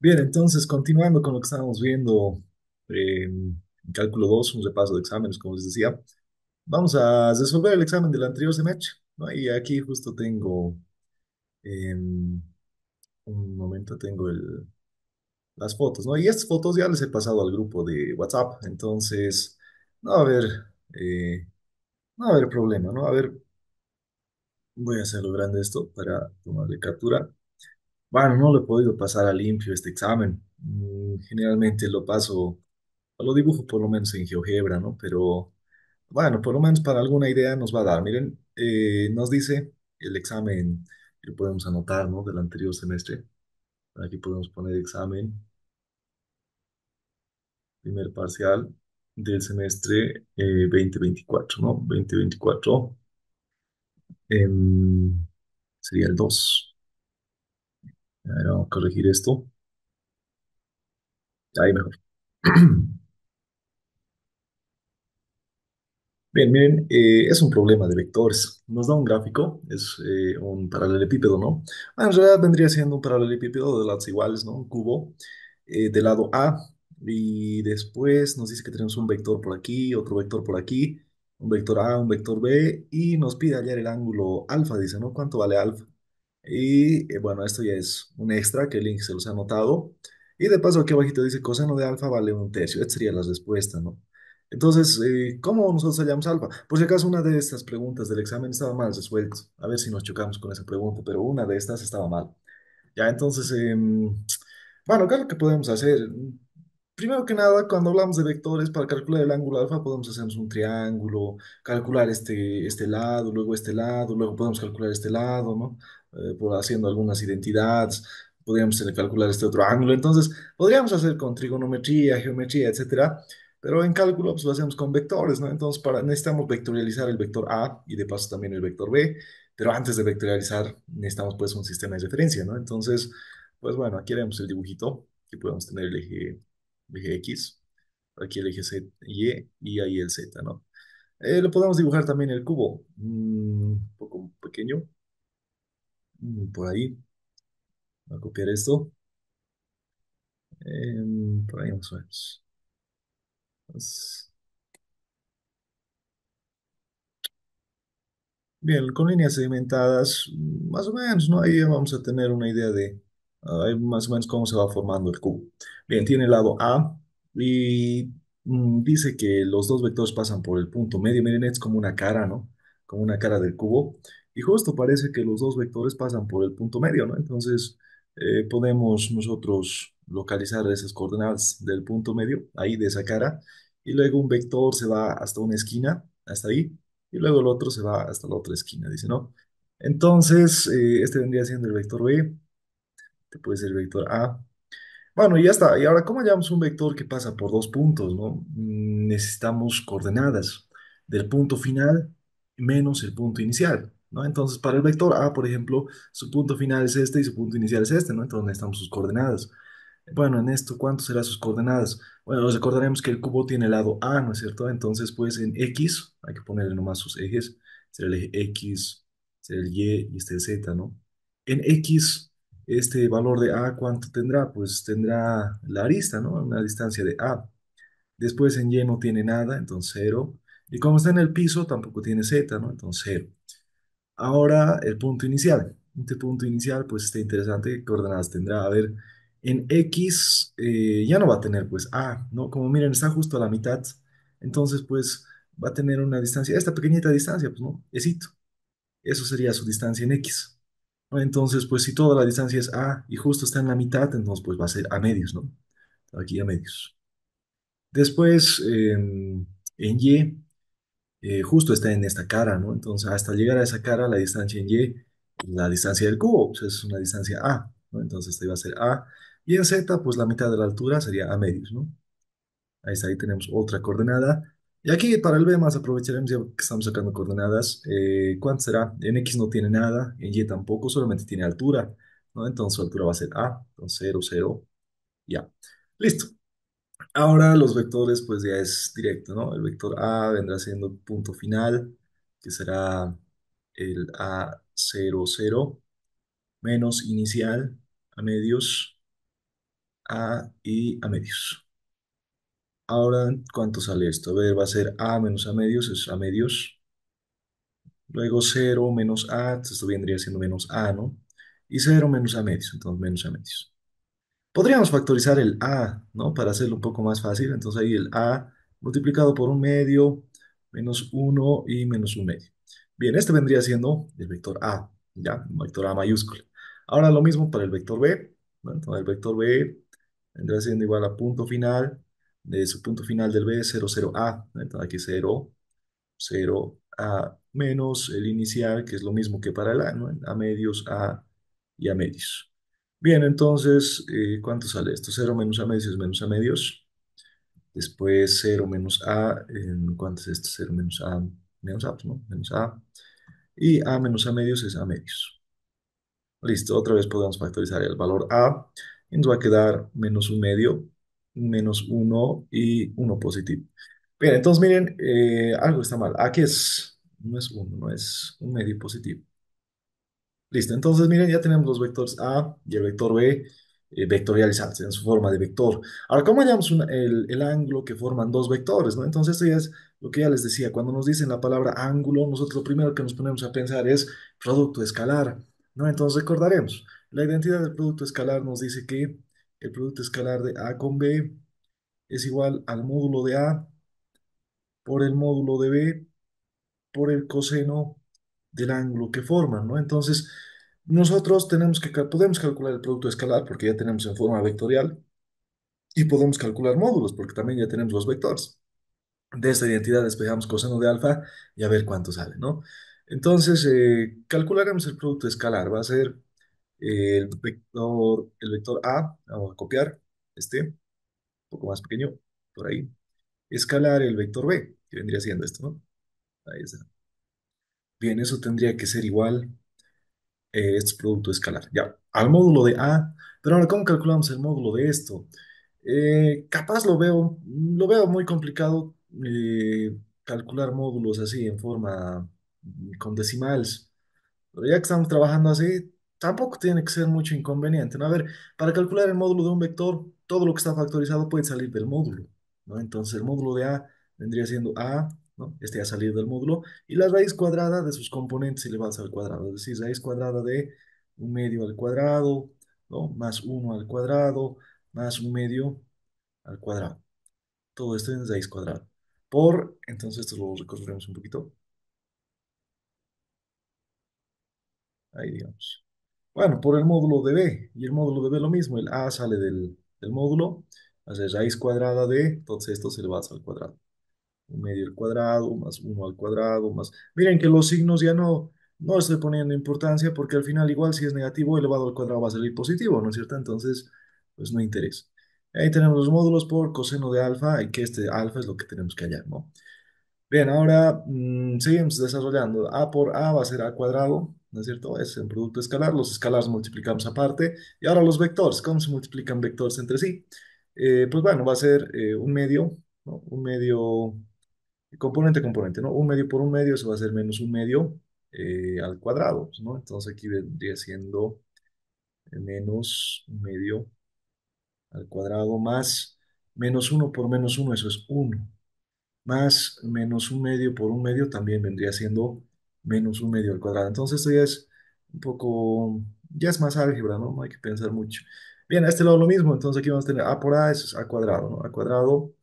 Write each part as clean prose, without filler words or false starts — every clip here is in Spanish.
Bien, entonces continuando con lo que estábamos viendo en cálculo 2, un repaso de exámenes, como les decía, vamos a resolver el examen del anterior semestre, ¿no? Y aquí justo tengo, em, un momento, tengo las fotos, ¿no? Y estas fotos ya les he pasado al grupo de WhatsApp, entonces no va a haber, eh, no va a haber problema, ¿no? A ver, voy a hacerlo grande esto para tomarle captura. Bueno, no lo he podido pasar a limpio este examen. Generalmente lo paso, o lo dibujo por lo menos en GeoGebra, ¿no? Pero bueno, por lo menos para alguna idea nos va a dar. Miren, nos dice el examen, que podemos anotar, ¿no? Del anterior semestre. Aquí podemos poner examen, primer parcial del semestre 2024, ¿no? 2024 em, sería el 2. A ver, vamos a corregir esto. Ahí mejor. Bien, miren, es un problema de vectores. Nos da un gráfico, es un paralelepípedo, ¿no? Bueno, en realidad vendría siendo un paralelepípedo de lados iguales, ¿no? Un cubo de lado A. Y después nos dice que tenemos un vector por aquí, otro vector por aquí, un vector A, un vector B, y nos pide hallar el ángulo alfa, dice, ¿no? ¿Cuánto vale alfa? Y bueno, esto ya es un extra que el link se los ha anotado. Y de paso aquí abajito dice coseno de alfa vale un tercio. Esta sería la respuesta, ¿no? Entonces, ¿cómo nosotros hallamos alfa? Por si acaso una de estas preguntas del examen estaba mal resuelta. A ver si nos chocamos con esa pregunta, pero una de estas estaba mal. Ya, entonces, bueno, ¿qué es lo que podemos hacer? Primero que nada, cuando hablamos de vectores, para calcular el ángulo alfa podemos hacernos un triángulo, calcular este lado, luego este lado, luego podemos calcular este lado, ¿no? Por haciendo algunas identidades, podríamos calcular este otro ángulo. Entonces, podríamos hacer con trigonometría, geometría, etcétera, pero en cálculo pues, lo hacemos con vectores, ¿no? Entonces, necesitamos vectorializar el vector A y de paso también el vector B, pero antes de vectorializar necesitamos pues un sistema de referencia, ¿no? Entonces, pues bueno, aquí haremos el dibujito, aquí podemos tener el eje X, aquí el eje Z, y ahí el Z, ¿no? Lo podemos dibujar también el cubo, un poco pequeño, por ahí, voy a copiar esto, por ahí más o menos. Pues, bien, con líneas segmentadas, más o menos, ¿no? Ahí ya vamos a tener una idea de más o menos cómo se va formando el cubo. Bien, tiene el lado A y dice que los dos vectores pasan por el punto medio. Miren, es como una cara, ¿no? Como una cara del cubo. Y justo parece que los dos vectores pasan por el punto medio, ¿no? Entonces, podemos nosotros localizar esas coordenadas del punto medio, ahí de esa cara, y luego un vector se va hasta una esquina, hasta ahí y luego el otro se va hasta la otra esquina, dice, ¿no? Entonces, este vendría siendo el vector B, este puede ser el vector A. Bueno, y ya está. Y ahora, ¿cómo hallamos un vector que pasa por dos puntos, ¿no? Necesitamos coordenadas del punto final menos el punto inicial, ¿no? Entonces, para el vector A, por ejemplo, su punto final es este y su punto inicial es este, ¿no? Entonces necesitamos sus coordenadas. Bueno, en esto, ¿cuánto serán sus coordenadas? Bueno, nos recordaremos que el cubo tiene el lado A, ¿no es cierto? Entonces, pues en X, hay que ponerle nomás sus ejes, será el eje X, será el Y y este el Z, ¿no? En X, este valor de A, ¿cuánto tendrá? Pues tendrá la arista, ¿no? Una distancia de A. Después en Y no tiene nada, entonces cero. Y como está en el piso, tampoco tiene Z, ¿no? Entonces cero. Ahora el punto inicial. Este punto inicial, pues está interesante. ¿Qué coordenadas tendrá? A ver, en X ya no va a tener, pues, A, ¿no? Como miren, está justo a la mitad. Entonces, pues, va a tener una distancia, esta pequeñita distancia, pues, ¿no? Esito. Eso sería su distancia en X, ¿no? Entonces, pues, si toda la distancia es A y justo está en la mitad, entonces, pues, va a ser a medios, ¿no? Aquí a medios. Después, en Y justo está en esta cara, ¿no? Entonces, hasta llegar a esa cara, la distancia en Y, la distancia del cubo, pues es una distancia A, ¿no? Entonces, esta iba a ser A. Y en Z, pues la mitad de la altura sería A medios, ¿no? Ahí está, ahí tenemos otra coordenada. Y aquí para el B más aprovecharemos ya que estamos sacando coordenadas. ¿Cuánto será? En X no tiene nada, en Y tampoco, solamente tiene altura, ¿no? Entonces su altura va a ser A, entonces 0, 0, ya. Listo. Ahora los vectores, pues ya es directo, ¿no? El vector A vendrá siendo punto final, que será el A00 menos inicial a medios A y A medios. Ahora, ¿cuánto sale esto? A ver, va a ser A menos A medios, es A medios. Luego cero menos A, esto vendría siendo menos A, ¿no? Y cero menos A medios, entonces menos A medios. Podríamos factorizar el A, ¿no? Para hacerlo un poco más fácil. Entonces ahí el A multiplicado por un medio, menos uno y menos un medio. Bien, este vendría siendo el vector A, ¿ya? Un vector A mayúscula. Ahora lo mismo para el vector B, ¿no? Entonces el vector B vendrá siendo igual a punto final de su punto final del B, 0, 0, A. ¿No? Entonces aquí 0, 0, A menos el inicial, que es lo mismo que para el A, ¿no? A medios, A y A medios. Bien, entonces, ¿cuánto sale esto? Cero menos A medios es menos A medios. Después cero menos A, ¿cuánto es esto? Cero menos A, pues, ¿no? Menos A. Y A menos A medios es A medios. Listo, otra vez podemos factorizar el valor A y nos va a quedar menos un medio, menos uno y uno positivo. Bien, entonces miren, algo está mal. Aquí no es uno, no es un medio positivo. Listo, entonces miren, ya tenemos los vectores A y el vector B vectorializados en su forma de vector. Ahora, ¿cómo hallamos el ángulo que forman dos vectores, ¿no? Entonces, esto ya es lo que ya les decía. Cuando nos dicen la palabra ángulo, nosotros lo primero que nos ponemos a pensar es producto escalar, ¿no? Entonces, recordaremos, la identidad del producto escalar nos dice que el producto escalar de A con B es igual al módulo de A por el módulo de B por el coseno del ángulo que forman, ¿no? Entonces, nosotros podemos calcular el producto escalar porque ya tenemos en forma vectorial y podemos calcular módulos porque también ya tenemos los vectores. De esta identidad despejamos coseno de alfa y a ver cuánto sale, ¿no? Entonces, calcularemos el producto escalar. Va a ser el vector A, vamos a copiar un poco más pequeño, por ahí. Escalar el vector B, que vendría siendo esto, ¿no? Ahí está. Bien, eso tendría que ser igual. Este es producto escalar. Ya, al módulo de A. Pero ahora, ¿cómo calculamos el módulo de esto? Capaz lo veo muy complicado calcular módulos así en forma con decimales. Pero ya que estamos trabajando así, tampoco tiene que ser mucho inconveniente, ¿no? A ver, para calcular el módulo de un vector, todo lo que está factorizado puede salir del módulo, ¿no? Entonces el módulo de A vendría siendo A, ¿no? Este a salir del módulo, y la raíz cuadrada de sus componentes elevados al cuadrado, es decir, raíz cuadrada de un medio al cuadrado, ¿no? Más uno al cuadrado, más un medio al cuadrado. Todo esto es raíz cuadrada. Entonces esto lo recorremos un poquito, ahí digamos. Bueno, por el módulo de B, y el módulo de B lo mismo, el A sale del módulo, hace raíz cuadrada de, entonces esto se le va al cuadrado. Un medio al cuadrado, más uno al cuadrado, más... Miren que los signos ya no estoy poniendo importancia porque al final igual si es negativo elevado al cuadrado va a salir positivo, ¿no es cierto? Entonces, pues no interesa. Ahí tenemos los módulos por coseno de alfa y que este alfa es lo que tenemos que hallar, ¿no? Bien, ahora seguimos desarrollando. A por A va a ser A cuadrado, ¿no es cierto? Es el producto escalar, los escalares multiplicamos aparte. Y ahora los vectores, ¿cómo se multiplican vectores entre sí? Pues bueno, va a ser un medio, ¿no? Un medio, componente, componente, ¿no? Un medio por un medio, eso va a ser menos un medio al cuadrado, ¿no? Entonces aquí vendría siendo menos un medio al cuadrado más menos uno por menos uno, eso es uno más menos un medio por un medio también vendría siendo menos un medio al cuadrado. Entonces esto ya es un poco, ya es más álgebra, ¿no? No hay que pensar mucho. Bien, a este lado lo mismo, entonces aquí vamos a tener a por a, eso es a cuadrado, ¿no? A cuadrado.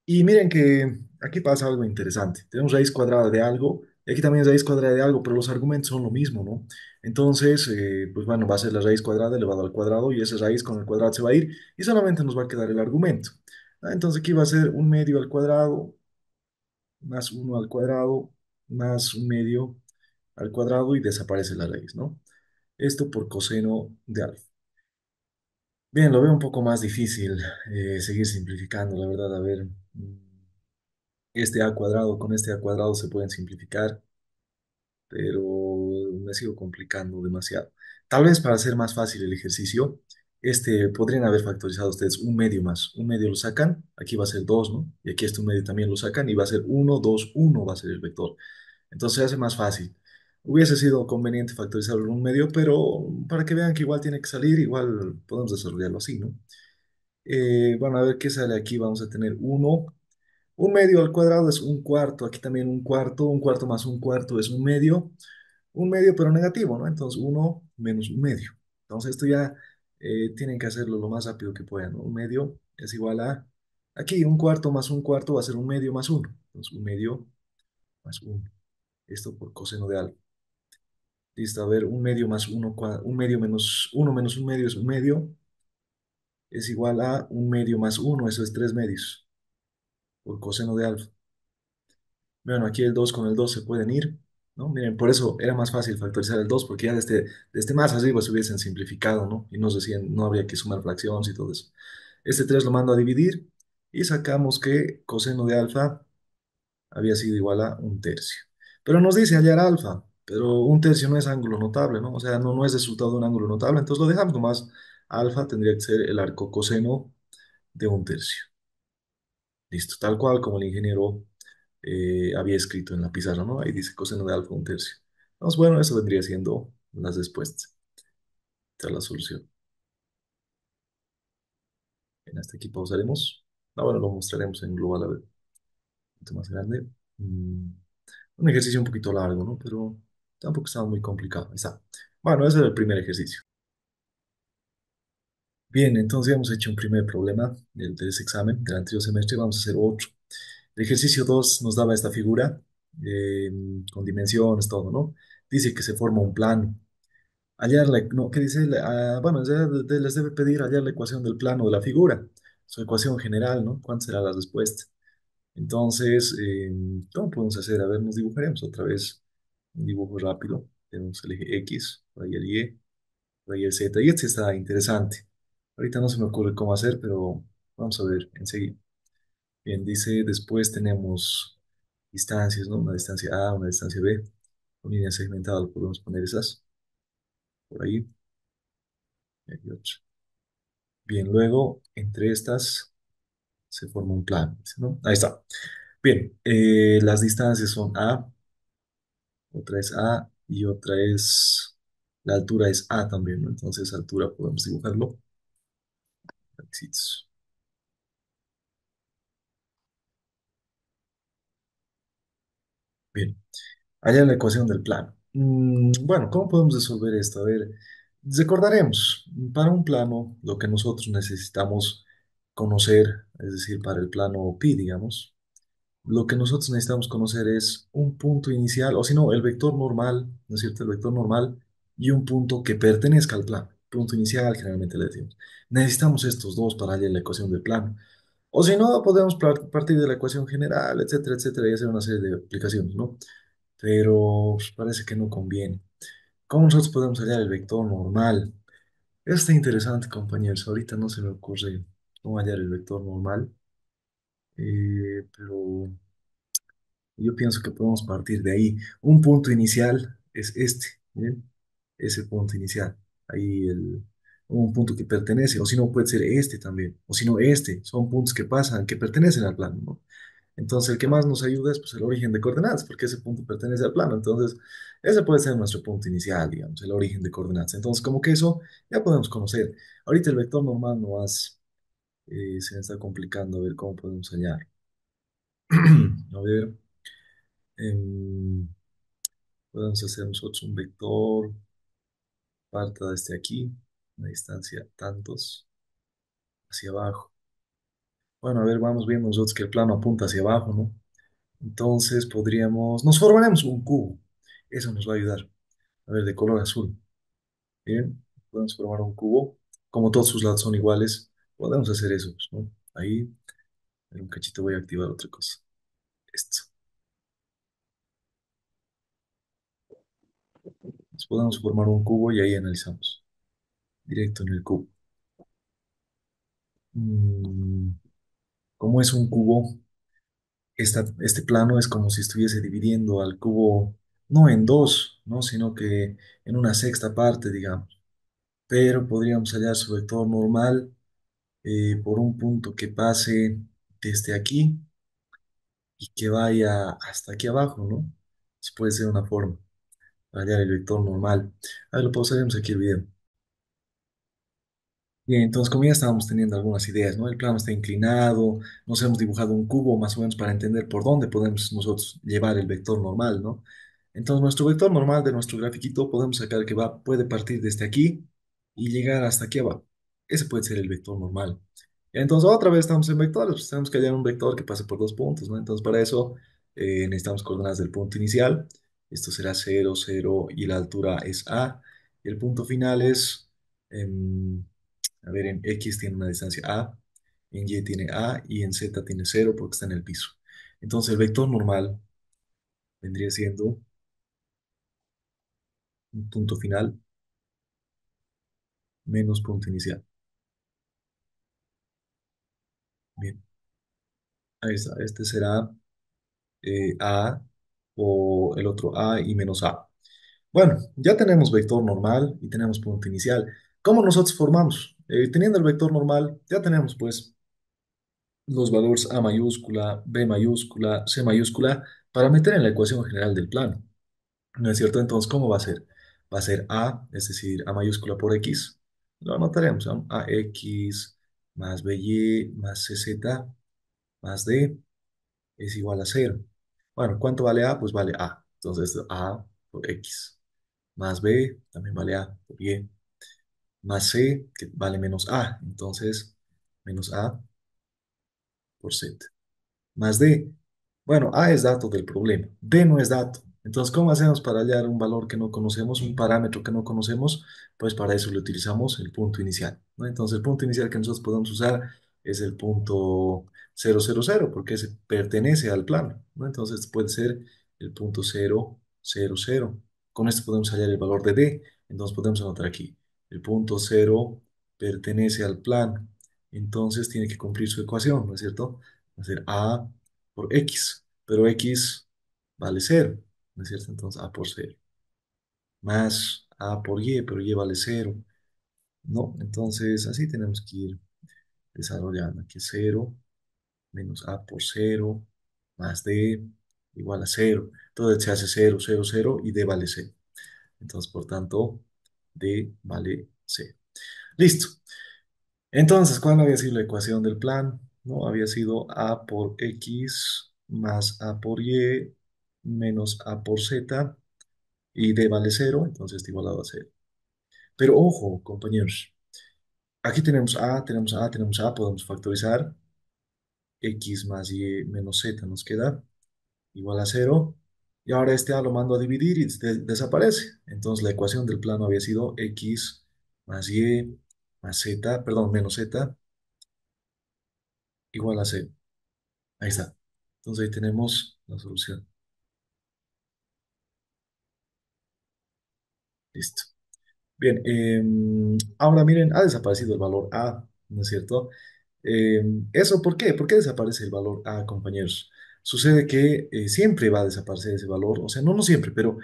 Y miren que aquí pasa algo interesante. Tenemos raíz cuadrada de algo, y aquí también raíz cuadrada de algo, pero los argumentos son lo mismo, ¿no? Entonces, pues bueno, va a ser la raíz cuadrada elevado al cuadrado, y esa raíz con el cuadrado se va a ir, y solamente nos va a quedar el argumento. Entonces aquí va a ser un medio al cuadrado más uno al cuadrado, más un medio al cuadrado y desaparece la raíz, ¿no? Esto por coseno de alfa. Bien, lo veo un poco más difícil seguir simplificando, la verdad. A ver, este a cuadrado con este a cuadrado se pueden simplificar, pero me sigo complicando demasiado. Tal vez para hacer más fácil el ejercicio, podrían haber factorizado ustedes un medio más. Un medio lo sacan, aquí va a ser 2, ¿no? Y aquí este un medio también lo sacan y va a ser uno 2 uno va a ser el vector. Entonces se hace más fácil. Hubiese sido conveniente factorizarlo en un medio, pero para que vean que igual tiene que salir, igual podemos desarrollarlo así, ¿no? Bueno, a ver qué sale aquí. Vamos a tener uno. Un medio al cuadrado es un cuarto. Aquí también un cuarto más un cuarto es un medio. Un medio pero negativo, ¿no? Entonces uno menos un medio. Entonces esto ya tienen que hacerlo lo más rápido que puedan, ¿no? Un medio es igual a, aquí un cuarto más un cuarto va a ser un medio más uno. Entonces un medio más uno. Esto por coseno de algo. Listo, a ver, un medio más uno, un medio menos un medio es un medio. Es igual a un medio más uno, eso es tres medios, por coseno de alfa. Bueno, aquí el 2 con el 2 se pueden ir, ¿no? Miren, por eso era más fácil factorizar el 2 porque ya desde más arriba se hubiesen simplificado, ¿no? Y nos decían, no habría que sumar fracciones y todo eso. Este 3 lo mando a dividir y sacamos que coseno de alfa había sido igual a un tercio. Pero nos dice hallar alfa, pero un tercio no es ángulo notable, ¿no? O sea, no es resultado de un ángulo notable, entonces lo dejamos nomás. Alfa tendría que ser el arco coseno de un tercio. Listo, tal cual como el ingeniero había escrito en la pizarra, ¿no? Ahí dice coseno de alfa un tercio. Entonces, bueno, eso vendría siendo las respuestas. Esta es la solución. En este aquí pausaremos. Ah, bueno, lo mostraremos en global a ver, un poquito más grande. Mm, un ejercicio un poquito largo, ¿no? Pero tampoco estaba muy complicado. Ahí está. Bueno, ese es el primer ejercicio. Bien, entonces ya hemos hecho un primer problema de ese examen del anterior semestre. Vamos a hacer otro. El ejercicio 2 nos daba esta figura eh, con dimensiones, todo, ¿no? Dice que se forma un plano. Hallar la, no, ¿qué dice? Bueno, ya les debe pedir hallar la ecuación del plano de la figura, su ecuación general, ¿no? ¿Cuánta será la respuesta? Entonces, ¿cómo podemos hacer? A ver, nos dibujaremos otra vez un dibujo rápido. Tenemos el eje X, por ahí el Y, por ahí el Z. Y este está interesante. Ahorita no se me ocurre cómo hacer, pero vamos a ver enseguida. Bien, dice, después tenemos distancias, ¿no? Una distancia A, una distancia B, con línea segmentada, podemos poner esas por ahí, y aquí otra. Bien, luego, entre estas se forma un plano, ¿no? Ahí está. Bien, las distancias son A, otra es A y otra es, la altura es A también, ¿no? Entonces, altura podemos dibujarlo. Éxitos. Bien, allá la ecuación del plano. Bueno, ¿cómo podemos resolver esto? A ver, recordaremos, para un plano, lo que nosotros necesitamos conocer, es decir, para el plano pi, digamos, lo que nosotros necesitamos conocer es un punto inicial, o si no, el vector normal, ¿no es cierto? El vector normal y un punto que pertenezca al plano. Punto inicial, generalmente le decimos. Necesitamos estos dos para hallar la ecuación del plano. O si no, podemos partir de la ecuación general, etcétera, etcétera, y hacer una serie de aplicaciones, ¿no? Pero pues, parece que no conviene. ¿Cómo nosotros podemos hallar el vector normal? Está interesante, compañeros. Ahorita no se me ocurre cómo hallar el vector normal, pero yo pienso que podemos partir de ahí. Un punto inicial es este, ¿bien? Ese punto inicial. Ahí un punto que pertenece, o si no, puede ser este también, o si no, este. Son puntos que pasan, que pertenecen al plano, ¿no? Entonces, el que más nos ayuda es pues, el origen de coordenadas, porque ese punto pertenece al plano. Entonces, ese puede ser nuestro punto inicial, digamos, el origen de coordenadas. Entonces, como que eso ya podemos conocer. Ahorita el vector normal no más se me está complicando a ver cómo podemos hallar. A ver, em, podemos hacer nosotros un vector, parta desde aquí, una distancia tantos, hacia abajo. Bueno, a ver, vamos viendo nosotros que el plano apunta hacia abajo, ¿no? Entonces nos formaremos un cubo. Eso nos va a ayudar. A ver, de color azul. Bien, podemos formar un cubo. Como todos sus lados son iguales, podemos hacer eso, pues, ¿no? Ahí, en un cachito voy a activar otra cosa. Esto. Entonces podemos formar un cubo y ahí analizamos. Directo en el cubo. Mm, ¿Cómo es un cubo? Este plano es como si estuviese dividiendo al cubo no en dos, ¿no? Sino que en una sexta parte, digamos. Pero podríamos hallar su vector normal por un punto que pase desde aquí y que vaya hasta aquí abajo, ¿no? Eso puede ser una forma para hallar el vector normal. A ver, lo pausaremos aquí el video. Bien, entonces como ya estábamos teniendo algunas ideas, ¿no? El plano está inclinado, nos hemos dibujado un cubo más o menos para entender por dónde podemos nosotros llevar el vector normal, ¿no? Entonces nuestro vector normal de nuestro grafiquito podemos sacar que va, puede partir desde aquí y llegar hasta aquí abajo. Ese puede ser el vector normal. Entonces otra vez estamos en vectores, pues tenemos que hallar un vector que pase por dos puntos, ¿no? Entonces para eso necesitamos coordenadas del punto inicial. Esto será 0, 0 y la altura es A. Y el punto final es... em, a ver, en X tiene una distancia A, en Y tiene A y en Z tiene cero porque está en el piso. Entonces el vector normal vendría siendo un punto final menos punto inicial. Bien, ahí está. Este será A o el otro A y menos A. Bueno, ya tenemos vector normal y tenemos punto inicial. ¿Cómo nosotros formamos? Teniendo el vector normal, ya tenemos pues los valores A mayúscula, B mayúscula, C mayúscula para meter en la ecuación general del plano. ¿No es cierto? Entonces, ¿cómo va a ser? Va a ser A, es decir, A mayúscula por X. Lo anotaremos, ¿no? AX más BY más CZ más D es igual a cero. Bueno, ¿cuánto vale A? Pues vale A. Entonces, A por X más B también vale A por Y más C, que vale menos A. Entonces, menos A por Z. Más D. Bueno, A es dato del problema, D no es dato. Entonces, ¿cómo hacemos para hallar un valor que no conocemos, un parámetro que no conocemos? Pues para eso le utilizamos el punto inicial, ¿no? Entonces, el punto inicial que nosotros podemos usar es el punto 0, 0, 0, porque ese pertenece al plano, ¿no? Entonces, puede ser el punto 0, 0, 0. Con esto podemos hallar el valor de D. Entonces, podemos anotar aquí, el punto 0 pertenece al plano. Entonces, tiene que cumplir su ecuación, ¿no es cierto? Va a ser A por X, pero X vale cero, ¿no es cierto? Entonces A por cero, más A por Y, pero Y vale cero, ¿no? Entonces así tenemos que ir desarrollando aquí cero menos A por cero más D igual a cero. Entonces se hace cero, 0, 0 y D vale cero. Entonces, por tanto, D vale cero. Listo. Entonces, ¿cuál había sido la ecuación del plan? ¿No? Había sido A por X más A por Y menos A por Z y D vale cero, entonces está igualado a cero. Pero ojo, compañeros, aquí tenemos A, tenemos A, tenemos A, podemos factorizar. X más Y menos Z nos queda igual a cero. Y ahora este A lo mando a dividir y desaparece. Entonces la ecuación del plano había sido X más Y más Z, perdón, menos Z igual a cero. Ahí está. Entonces ahí tenemos la solución. Listo. Bien, ahora miren, ha desaparecido el valor A, ¿no es cierto? ¿Eso por qué? ¿Por qué desaparece el valor A, compañeros? Sucede que siempre va a desaparecer ese valor, o sea, no, no siempre, pero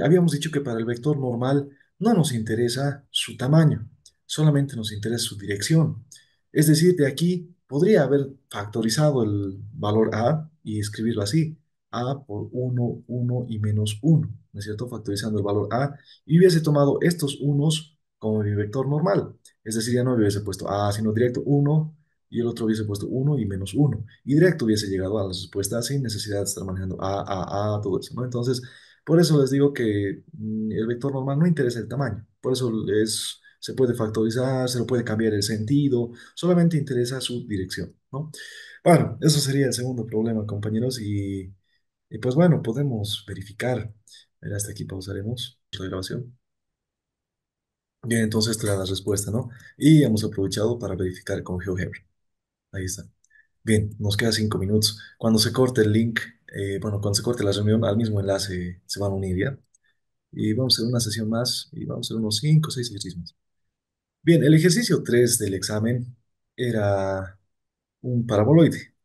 habíamos dicho que para el vector normal no nos interesa su tamaño, solamente nos interesa su dirección. Es decir, de aquí podría haber factorizado el valor A y escribirlo así, A por uno, uno y menos uno, ¿no es cierto? Factorizando el valor A y hubiese tomado estos unos como mi vector normal. Es decir, ya no hubiese puesto A, sino directo uno y el otro hubiese puesto uno y menos uno. Y directo hubiese llegado a la respuesta sin necesidad de estar manejando todo eso, ¿no? Entonces, por eso les digo que el vector normal no interesa el tamaño. Por eso se puede factorizar, se lo puede cambiar el sentido, solamente interesa su dirección, ¿no? Bueno, eso sería el segundo problema, compañeros, y pues bueno, podemos verificar. Mira, hasta aquí pausaremos la grabación. Bien, entonces esta era la respuesta, ¿no? Y hemos aprovechado para verificar con GeoGebra. Ahí está. Bien, nos queda 5 minutos. Cuando se corte el link, bueno, cuando se corte la reunión, al mismo enlace se van a unir ya. Y vamos a hacer una sesión más y vamos a hacer unos 5 o 6 ejercicios más. Bien, el ejercicio 3 del examen era un paraboloide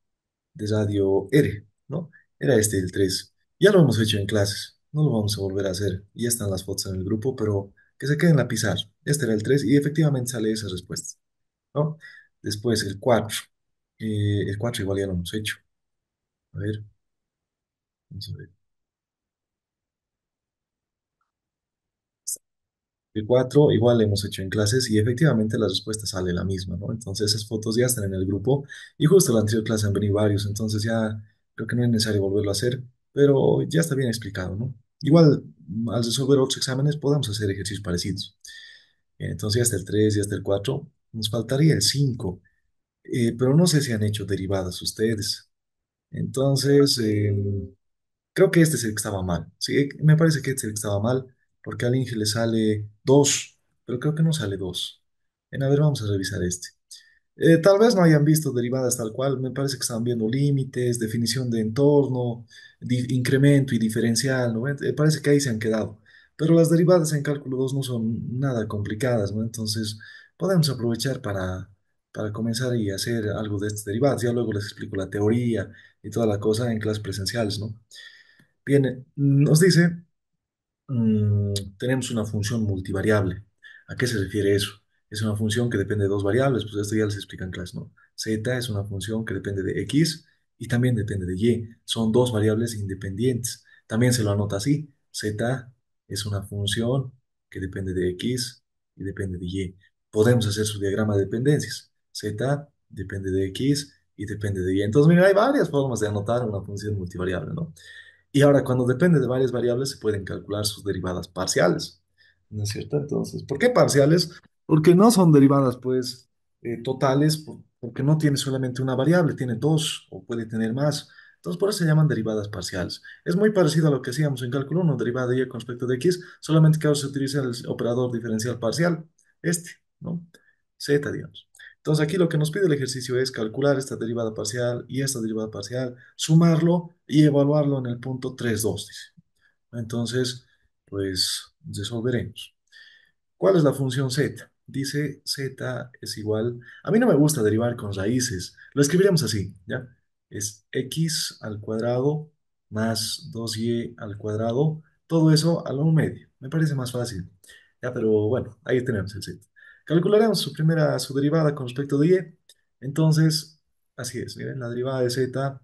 de radio R, ¿no? Era este el 3. Ya lo hemos hecho en clases, no lo vamos a volver a hacer. Ya están las fotos en el grupo, pero que se queden en la pizarra. Este era el 3 y efectivamente sale esa respuesta, ¿no? Después el 4. El 4 igual ya lo hemos hecho. A ver, vamos a ver. El 4 igual hemos hecho en clases y efectivamente la respuesta sale la misma, ¿no? Entonces esas fotos ya están en el grupo y justo en la anterior clase han venido varios, entonces ya creo que no es necesario volverlo a hacer, pero ya está bien explicado, ¿no? Igual al resolver otros exámenes podemos hacer ejercicios parecidos. Entonces ya está el 3, ya está el 4, nos faltaría el 5, pero no sé si han hecho derivadas ustedes. Entonces, creo que este es el que estaba mal. Sí, me parece que este es el que estaba mal, porque al Inge le sale 2, pero creo que no sale 2. A ver, vamos a revisar este. Tal vez no hayan visto derivadas tal cual, me parece que estaban viendo límites, definición de entorno, incremento y diferencial, ¿no? Parece que ahí se han quedado. Pero las derivadas en cálculo 2 no son nada complicadas, ¿no? Entonces, podemos aprovechar para comenzar y hacer algo de estas derivadas. Ya luego les explico la teoría y toda la cosa en clases presenciales, ¿no? Bien, nos dice, tenemos una función multivariable. ¿A qué se refiere eso? Es una función que depende de dos variables, pues esto ya les explica en clase, ¿no? Z es una función que depende de X y también depende de Y. Son dos variables independientes. También se lo anota así. Z es una función que depende de X y depende de Y. Podemos hacer su diagrama de dependencias. Z depende de X y depende de Y. Entonces, mira, hay varias formas de anotar una función multivariable, ¿no? Y ahora, cuando depende de varias variables, se pueden calcular sus derivadas parciales, ¿no es cierto? Entonces, ¿por qué parciales? Porque no son derivadas, pues, totales, porque no tiene solamente una variable, tiene dos o puede tener más. Entonces, por eso se llaman derivadas parciales. Es muy parecido a lo que hacíamos en cálculo 1, derivada de y con respecto de x, solamente que ahora se utiliza el operador diferencial parcial, este, ¿no? Z, digamos. Entonces, aquí lo que nos pide el ejercicio es calcular esta derivada parcial y esta derivada parcial, sumarlo y evaluarlo en el punto 3,2, dice. Entonces, pues resolveremos. ¿Cuál es la función z? Dice z es igual. A mí no me gusta derivar con raíces. Lo escribiremos así, ¿ya? Es x al cuadrado más 2y al cuadrado. Todo eso a lo medio. Me parece más fácil. Ya, pero bueno, ahí tenemos el z. Calcularemos su derivada con respecto de y. Entonces, así es. Miren, la derivada de z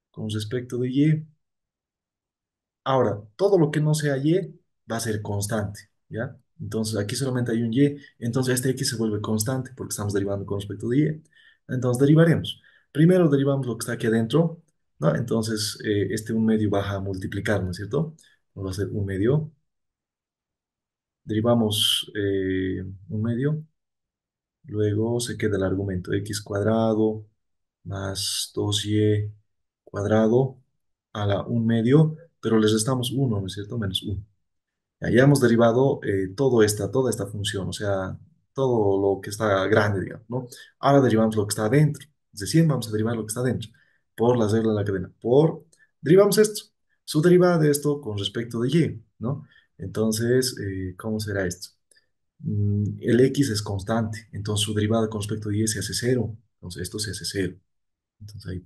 con respecto de y. Ahora, todo lo que no sea y va a ser constante, ¿ya? Entonces, aquí solamente hay un y, entonces este x se vuelve constante porque estamos derivando con respecto de y. Entonces, derivaremos. Primero derivamos lo que está aquí adentro, ¿no? Entonces, este un medio baja a multiplicar, ¿no es cierto? Va a ser un medio. Derivamos un medio, luego se queda el argumento x cuadrado más 2y cuadrado a la un medio, pero les restamos uno, ¿no es cierto? Menos uno. Ya hemos derivado toda esta función, o sea, todo lo que está grande, digamos, ¿no? Ahora derivamos lo que está adentro, es decir, vamos a derivar lo que está adentro, por la regla de la cadena, derivamos esto, su derivada de esto con respecto de y, ¿no? Entonces, ¿cómo será esto? El x es constante, entonces su derivada con respecto de y se hace cero, entonces esto se hace cero, entonces ahí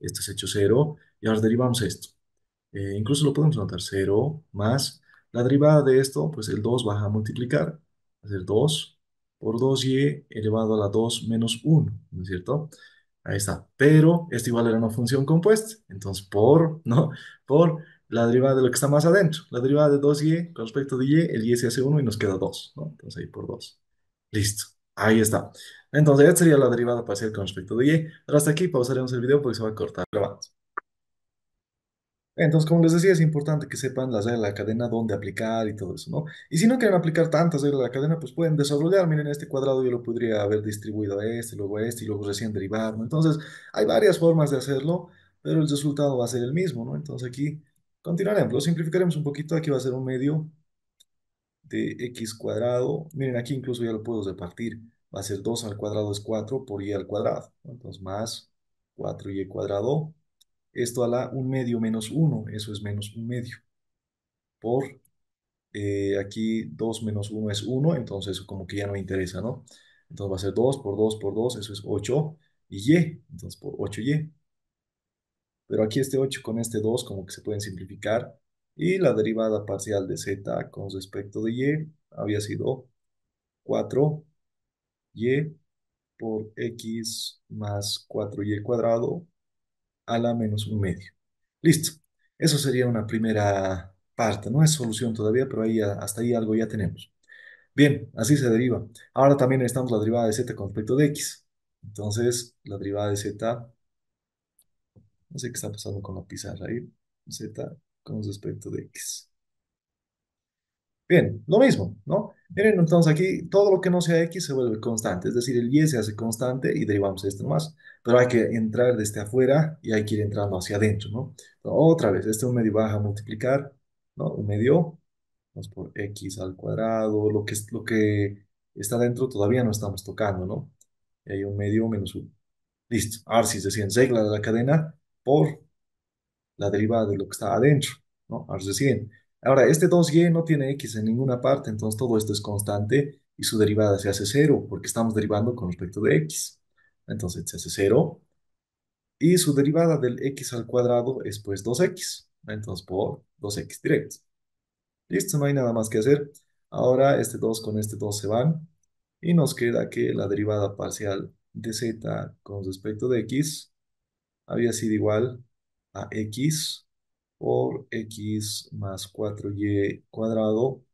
esto es hecho cero, y ahora derivamos esto. Incluso lo podemos anotar cero más la derivada de esto, pues el 2 baja a multiplicar, va a ser 2 por 2y elevado a la 2 menos uno, ¿no es cierto? Ahí está. Pero esto igual era una función compuesta, entonces ¿no? Por la derivada de lo que está más adentro, la derivada de 2y con respecto de y, el y se hace uno y nos queda 2, ¿no? Entonces ahí por 2. Listo. Ahí está. Entonces, esta sería la derivada parcial con respecto de y. Pero hasta aquí pausaremos el video porque se va a cortar. Pero vamos. Entonces, como les decía, es importante que sepan las reglas de la cadena, dónde aplicar y todo eso, ¿no? Y si no quieren aplicar tantas reglas de la cadena, pues pueden desarrollar. Miren, este cuadrado yo lo podría haber distribuido a este y luego recién derivar, ¿no? Entonces, hay varias formas de hacerlo, pero el resultado va a ser el mismo, ¿no? Entonces, aquí continuaremos, lo simplificaremos un poquito. Aquí va a ser un medio de x cuadrado. Miren, aquí incluso ya lo puedo repartir. Va a ser 2 al cuadrado es 4 por y al cuadrado, ¿no? Entonces, más 4y cuadrado esto a la un medio menos uno, eso es menos un medio, por aquí 2 menos uno es uno, entonces eso como que ya no me interesa, ¿no? Entonces va a ser 2 por 2 por 2, eso es 8 y entonces por 8y. Pero aquí este 8 con este 2 como que se pueden simplificar, y la derivada parcial de z con respecto de y había sido 4y por x más 4y cuadrado a la menos un medio. Listo. Eso sería una primera parte. No es solución todavía, pero ahí hasta ahí algo ya tenemos. Bien, así se deriva. Ahora también necesitamos la derivada de z con respecto de x. Entonces, la derivada de z, no sé qué está pasando con la pizarra ahí, z con respecto de x. Bien, lo mismo, ¿no? Miren, entonces aquí todo lo que no sea x se vuelve constante, es decir, el y se hace constante y derivamos esto nomás, pero hay que entrar desde afuera y hay que ir entrando hacia adentro, ¿no? Otra vez, este un medio baja a multiplicar, ¿no? Un medio, vamos por x al cuadrado, lo que está dentro todavía no estamos tocando, ¿no? Y hay un medio menos uno. Listo. Ahora sí, se decían regla de la cadena por la derivada de lo que está adentro, ¿no? Ahora se siguen. Ahora, este 2y no tiene x en ninguna parte, entonces todo esto es constante y su derivada se hace cero, porque estamos derivando con respecto de x. Entonces se hace cero y su derivada del x al cuadrado es pues 2x. Entonces por 2x directo. Listo, no hay nada más que hacer. Ahora este 2 con este 2 se van y nos queda que la derivada parcial de z con respecto de x había sido igual a x por x más 4y cuadrado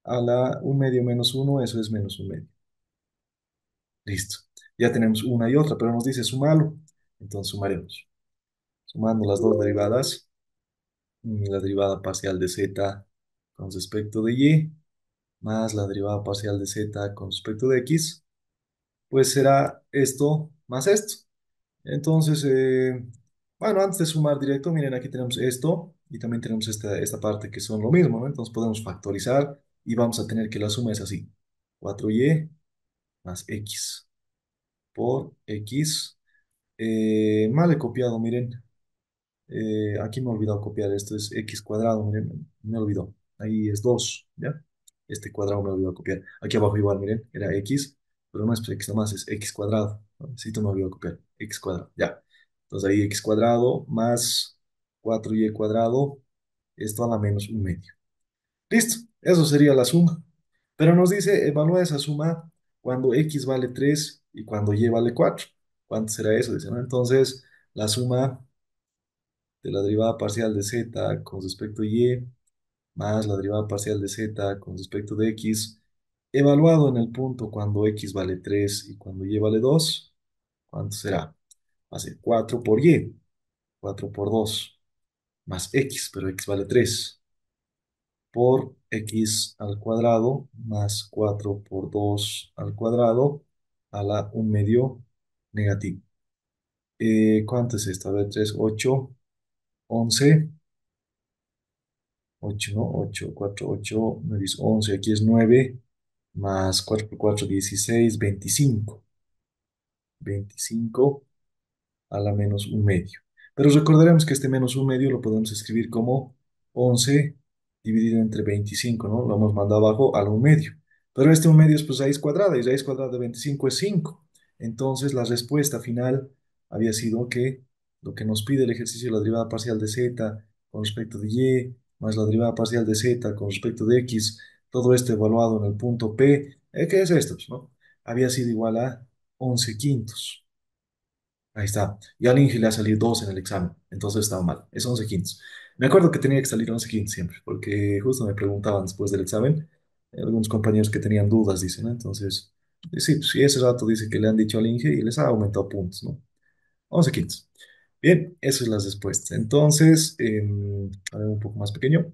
a la un medio menos uno, eso es menos un medio. Listo. Ya tenemos una y otra, pero nos dice sumalo. Entonces sumaremos. Sumando las dos derivadas, la derivada parcial de z con respecto de y, más la derivada parcial de z con respecto de x, pues será esto más esto. Entonces, bueno, antes de sumar directo, miren, aquí tenemos esto y también tenemos esta parte que son lo mismo, ¿no? Entonces podemos factorizar y vamos a tener que la suma es así. 4y más x por x. Mal he copiado, miren. Aquí me he olvidado copiar. Esto es x cuadrado, miren. Me olvidó. Ahí es 2, ¿ya? Este cuadrado me he olvidado copiar. Aquí abajo igual, miren, era x, pero no es x nomás, es x cuadrado. ¿No? Sí, me olvidado copiar. X cuadrado, ya. Entonces ahí x cuadrado más 4y cuadrado, esto a la menos un medio. Listo, eso sería la suma. Pero nos dice, evalúa esa suma cuando x vale 3 y cuando y vale 4. ¿Cuánto será eso? Dice, ¿no? Entonces, la suma de la derivada parcial de z con respecto a y más la derivada parcial de z con respecto de x, evaluado en el punto cuando x vale 3 y cuando y vale 2, ¿cuánto será? Va a ser 4 por y, 4 por 2, más x, pero x vale 3 por x al cuadrado, más 4 por 2 al cuadrado, a la un medio negativo. ¿Cuánto es esto? A ver, 3 8 11 8 ¿no? 8 4 8 9 es 11, aquí es 9 más 4 por 4 16 25 a la menos un medio. Pero recordaremos que este menos un medio lo podemos escribir como 11 dividido entre 25, ¿no? Lo hemos mandado abajo a la un medio. Pero este un medio es pues raíz cuadrada y raíz cuadrada de 25 es 5. Entonces la respuesta final había sido que lo que nos pide el ejercicio de la derivada parcial de z con respecto de y más la derivada parcial de z con respecto de x, todo esto evaluado en el punto P, ¿qué es esto? Pues, ¿no? Había sido igual a 11 quintos. Ahí está. Y al Inge le ha salido 2 en el examen, entonces estaba mal. Es 11 quintos. Me acuerdo que tenía que salir 11 quintos siempre, porque justo me preguntaban después del examen, algunos compañeros que tenían dudas, dicen, ¿no? Entonces, sí, pues, sí, ese rato dice que le han dicho al Inge y les ha aumentado puntos, ¿no? 11 quintos. Bien, esas son las respuestas. Entonces, a ver, un poco más pequeño,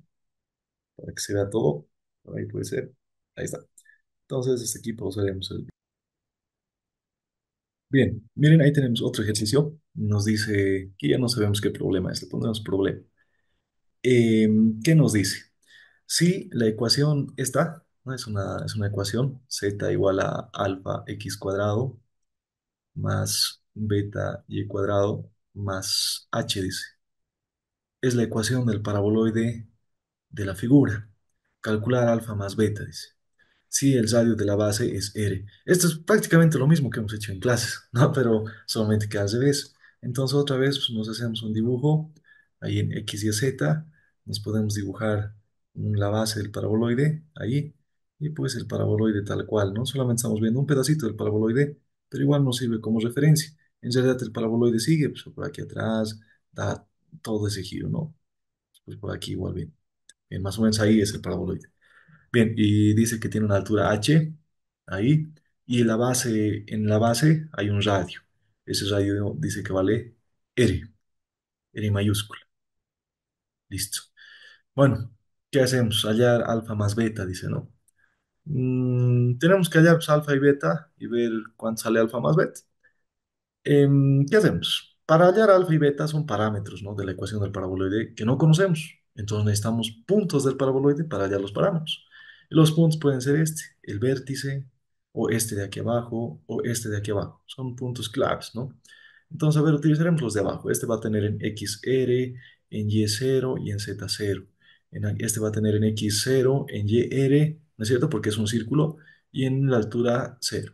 para que se vea todo. Por ahí puede ser. Ahí está. Entonces, este aquí procedemos el... Bien, miren, ahí tenemos otro ejercicio. Nos dice que ya no sabemos qué problema es, le ponemos problema. ¿Qué nos dice? Si la ecuación está, ¿no? Es una ecuación, z igual a alfa x cuadrado más beta y cuadrado más h, dice. Es la ecuación del paraboloide de la figura. Calcular alfa más beta, dice. Si el radio de la base es R. Esto es prácticamente lo mismo que hemos hecho en clases, ¿no? Pero solamente que al revés. Entonces otra vez pues, nos hacemos un dibujo ahí en X y Z. Nos podemos dibujar la base del paraboloide ahí. Y pues el paraboloide tal cual, ¿no? Solamente estamos viendo un pedacito del paraboloide, pero igual nos sirve como referencia. En realidad el paraboloide sigue pues, por aquí atrás, da todo ese giro, ¿no? Pues por aquí igual bien. Bien, más o menos ahí es el paraboloide. Bien, y dice que tiene una altura h, ahí, y en la base hay un radio. Ese radio dice que vale r, r mayúscula. Listo. Bueno, ¿qué hacemos? Hallar alfa más beta, dice, ¿no? Tenemos que hallar pues, alfa y beta y ver cuánto sale alfa más beta. ¿Qué hacemos? Para hallar alfa y beta son parámetros, ¿no? De la ecuación del paraboloide que no conocemos. Entonces necesitamos puntos del paraboloide para hallar los parámetros. Y los puntos pueden ser este, el vértice, o este de aquí abajo, o este de aquí abajo. Son puntos claves, ¿no? Entonces, a ver, utilizaremos los de abajo. Este va a tener en XR, en Y0 y en Z0. Este va a tener en X0, en YR, ¿no es cierto? Porque es un círculo, y en la altura 0.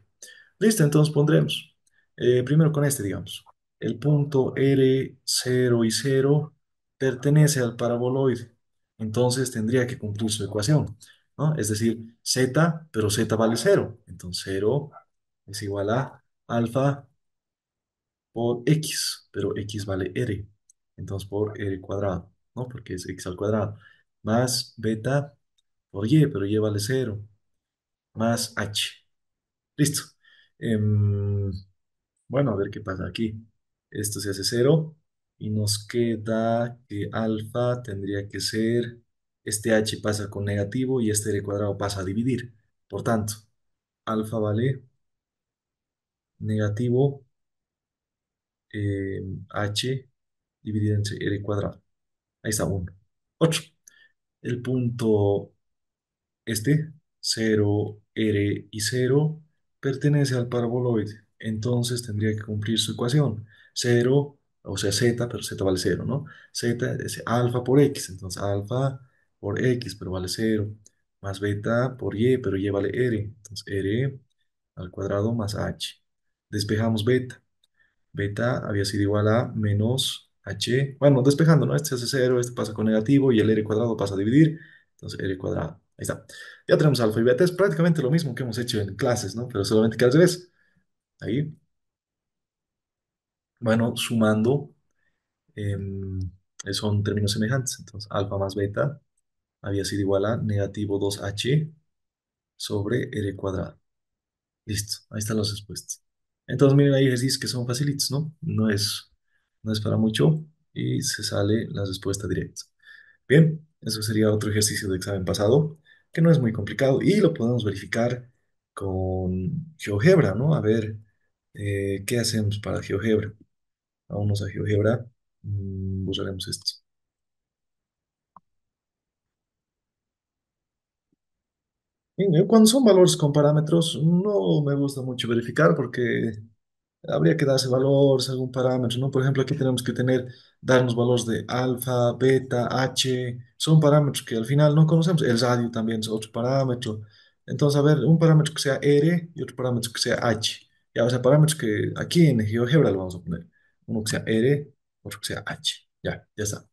Listo, entonces pondremos, primero con este, digamos, el punto R0 y 0 pertenece al paraboloide, entonces tendría que cumplir su ecuación, ¿no? Es decir, z, pero z vale 0, entonces 0 es igual a alfa por x, pero x vale r, entonces por r cuadrado, ¿no? Porque es x al cuadrado, más beta por y, pero y vale 0, más h. Listo. Em, Bueno, a ver qué pasa aquí. Esto se hace 0 y nos queda que alfa tendría que ser, este h pasa con negativo y este r cuadrado pasa a dividir. Por tanto, alfa vale negativo h dividido entre r cuadrado. Ahí está uno. Otro. El punto este, 0 r y 0 pertenece al paraboloide. Entonces tendría que cumplir su ecuación. 0, o sea, z, pero z vale 0, ¿no? Z es alfa por x. Entonces alfa por x, pero vale 0. Más beta por y, pero y vale r. Entonces r al cuadrado más h. Despejamos beta. Beta había sido igual a menos h. Bueno, despejando, ¿no? Este se hace 0, este pasa con negativo y el r cuadrado pasa a dividir. Entonces r cuadrado. Ahí está. Ya tenemos alfa y beta. Es prácticamente lo mismo que hemos hecho en clases, ¿no? Pero solamente que al revés. Ahí. Bueno, sumando, em, son términos semejantes. Entonces alfa más beta había sido igual a negativo 2h sobre r cuadrado. Listo. Ahí están las respuestas. Entonces, miren, hay ejercicios que son facilitos, ¿no? No es para mucho y se sale la respuesta directa. Bien, eso sería otro ejercicio de examen pasado, que no es muy complicado y lo podemos verificar con GeoGebra, ¿no? A ver, ¿qué hacemos para GeoGebra? Vámonos a GeoGebra, usaremos esto. Bien, cuando son valores con parámetros, no me gusta mucho verificar porque habría que darse valores, algún parámetro, ¿no? Por ejemplo, aquí tenemos que darnos valores de alfa, beta, h, son parámetros que al final no conocemos. El radio también es otro parámetro. Entonces, a ver, un parámetro que sea r y otro parámetro que sea h. Ya, o sea, parámetros que aquí en GeoGebra lo vamos a poner. Uno que sea r, otro que sea h. Ya está.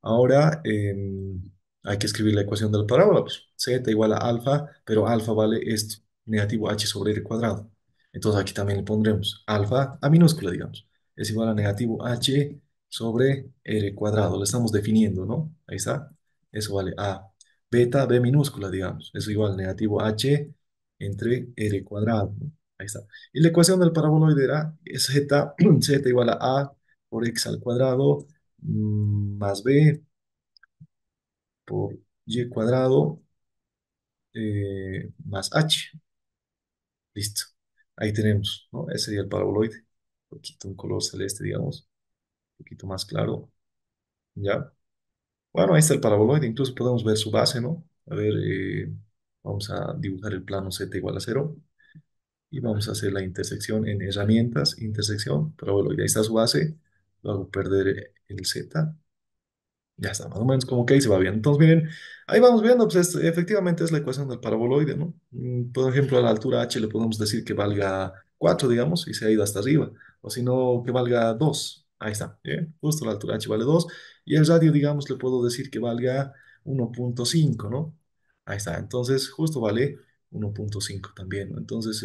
Ahora hay que escribir la ecuación de la parábola. Pues, z igual a alfa, pero alfa vale esto, negativo h sobre r cuadrado. Entonces aquí también le pondremos alfa a minúscula, digamos. Es igual a negativo h sobre r cuadrado. Lo estamos definiendo, ¿no? Ahí está. Eso vale a beta b minúscula, digamos. Eso igual a negativo h entre r cuadrado, ¿no? Ahí está. Y la ecuación del paraboloide era z, z igual a por x al cuadrado más b por y cuadrado más h. Listo. Ahí tenemos, ¿no? Ese sería el paraboloide. Un poquito un color celeste, digamos. Un poquito más claro. ¿Ya? Bueno, ahí está el paraboloide. Incluso podemos ver su base, ¿no? A ver, vamos a dibujar el plano z igual a 0. Y vamos a hacer la intersección en herramientas, intersección, paraboloide. Ahí está su base. Luego perder el z. Ya está, más o menos como que ahí se va bien. Entonces, miren, ahí vamos viendo, pues efectivamente es la ecuación del paraboloide, ¿no? Por ejemplo, a la altura h le podemos decir que valga 4 digamos, y se ha ido hasta arriba. O si no, que valga 2. Ahí está, ¿bien? Justo la altura h vale 2. Y el radio, digamos, le puedo decir que valga 1,5, ¿no? Ahí está, entonces justo vale 1,5 también, ¿no? Entonces,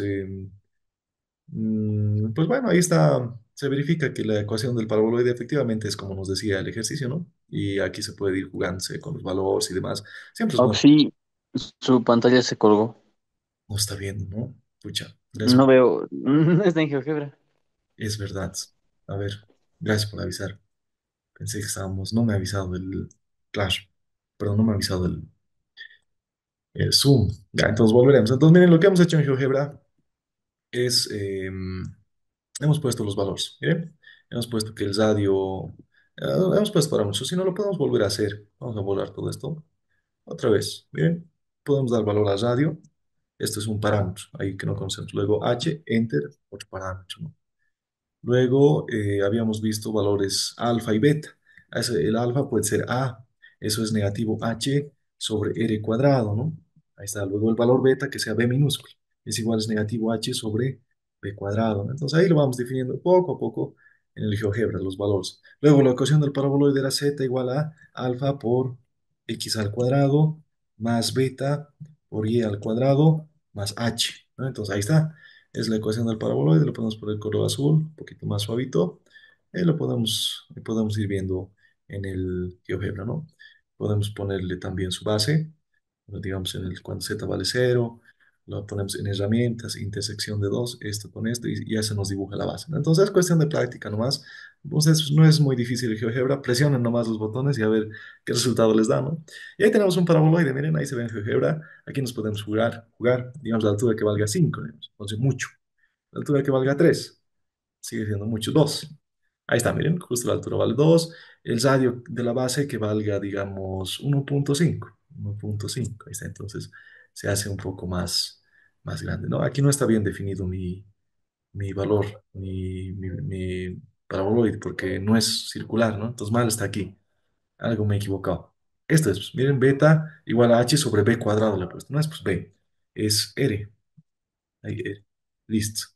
pues bueno, ahí está, se verifica que la ecuación del paraboloide efectivamente es como nos decía el ejercicio, ¿no? Y aquí se puede ir jugándose con los valores y demás. Siempre es Oh, bueno. sí, Su pantalla se colgó. No está viendo, ¿no? Pucha, gracias. No veo. No está en GeoGebra. Es verdad. A ver, gracias por avisar. Pensé que estábamos, no me ha avisado el Clash, perdón, no me ha avisado el Zoom. Ya, entonces volveremos. Entonces, miren, lo que hemos hecho en GeoGebra es, hemos puesto los valores, ¿miren? Hemos puesto que el radio, hemos puesto para mucho, si no lo podemos volver a hacer. Vamos a volar todo esto otra vez, ¿miren? Podemos dar valor al radio. Esto es un parámetro, ahí que no conocemos. Luego H, Enter, otro parámetro, ¿no? Luego habíamos visto valores alfa y beta. El alfa puede ser A, eso es negativo H sobre R cuadrado, ¿no? Ahí está. Luego el valor beta, que sea B minúsculo, es igual es negativo H sobre B cuadrado, ¿no? Entonces ahí lo vamos definiendo poco a poco en el GeoGebra, los valores. Luego la ecuación del paraboloide era Z igual a alfa por X al cuadrado más beta por Y al cuadrado más H, ¿no? Entonces ahí está. Es la ecuación del paraboloide, lo podemos poner color azul, un poquito más suavito. Lo podemos ir viendo en el GeoGebra, ¿no? Podemos ponerle también su base, digamos cuando z vale cero, lo ponemos en herramientas, intersección de dos, esto con esto, y ya se nos dibuja la base, ¿no? Entonces es cuestión de práctica nomás. Entonces no es muy difícil el GeoGebra, presionen nomás los botones y a ver qué resultado les da, ¿no? Y ahí tenemos un paraboloide, miren, ahí se ve en GeoGebra. Aquí nos podemos jugar, digamos, la altura que valga 5, digamos, entonces mucho. La altura que valga 3 sigue siendo mucho, 2. Ahí está, miren, justo la altura vale 2. El radio de la base que valga, digamos, 1.5. 1.5, ahí está, entonces se hace un poco más grande, ¿no? Aquí no está bien definido mi valor, mi paraboloide, porque no es circular, ¿no? Entonces mal está aquí, algo me he equivocado. Esto es, miren, beta igual a h sobre b cuadrado le he puesto, no es pues b, es r, ahí, R. Listo.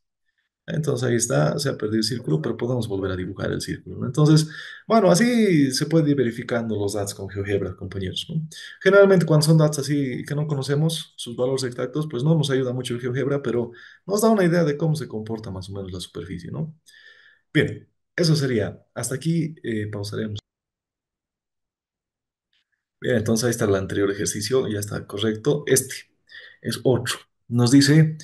Entonces ahí está, se ha perdido el círculo, pero podemos volver a dibujar el círculo, ¿no? Entonces, bueno, así se puede ir verificando los datos con GeoGebra, compañeros, ¿no? Generalmente cuando son datos así que no conocemos sus valores exactos, pues no nos ayuda mucho el GeoGebra, pero nos da una idea de cómo se comporta más o menos la superficie, ¿no? Bien, eso sería. Hasta aquí pausaremos. Bien, entonces ahí está el anterior ejercicio, ya está correcto. Este es otro. Nos dice...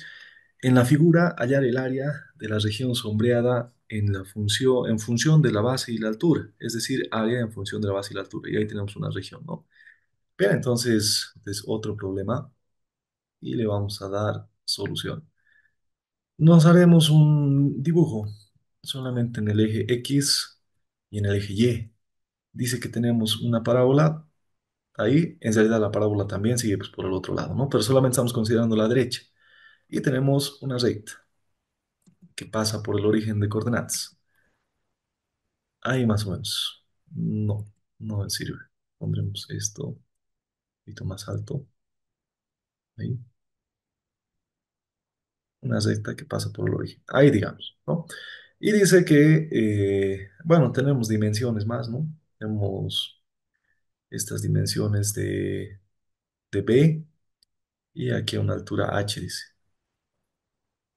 En la figura, hallar el área de la región sombreada en función de la base y la altura, es decir, área en función de la base y la altura. Y ahí tenemos una región, ¿no? Bien, entonces es otro problema y le vamos a dar solución. Nos haremos un dibujo solamente en el eje X y en el eje Y. Dice que tenemos una parábola ahí, en realidad la parábola también sigue pues, por el otro lado, ¿no? Pero solamente estamos considerando la derecha. Y tenemos una recta que pasa por el origen de coordenadas. Ahí más o menos. No, no me sirve. Pondremos esto un poquito más alto. Ahí. Una recta que pasa por el origen. Ahí digamos, ¿no? Y dice que, bueno, tenemos dimensiones más, ¿no? Tenemos estas dimensiones de B y aquí a una altura H dice.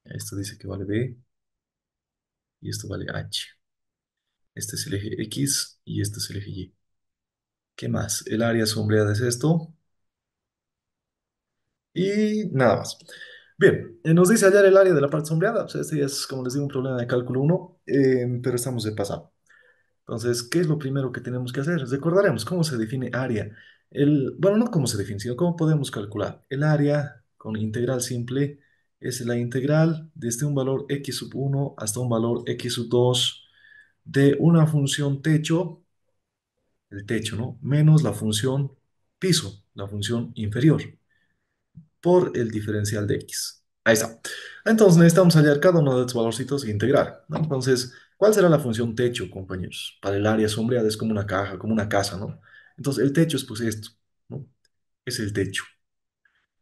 Esto dice que vale B y esto vale H. Este es el eje X y este es el eje Y. ¿Qué más? El área sombreada es esto. Y nada más. Bien, nos dice hallar el área de la parte sombreada. O sea, este ya es, como les digo, un problema de cálculo uno, pero estamos de pasado. Entonces, ¿qué es lo primero que tenemos que hacer? Recordaremos cómo se define área. Bueno, no cómo se define, sino cómo podemos calcular. El área con integral simple es la integral desde un valor x sub uno hasta un valor x sub 2 de una función techo, el techo, ¿no? Menos la función piso, la función inferior por el diferencial de x. Ahí está. Entonces necesitamos hallar cada uno de estos valorcitos e integrar, ¿no? Entonces, ¿cuál será la función techo, compañeros? Para el área sombreada es como una caja, como una casa, ¿no? Entonces, el techo es pues esto, ¿no? Es el techo.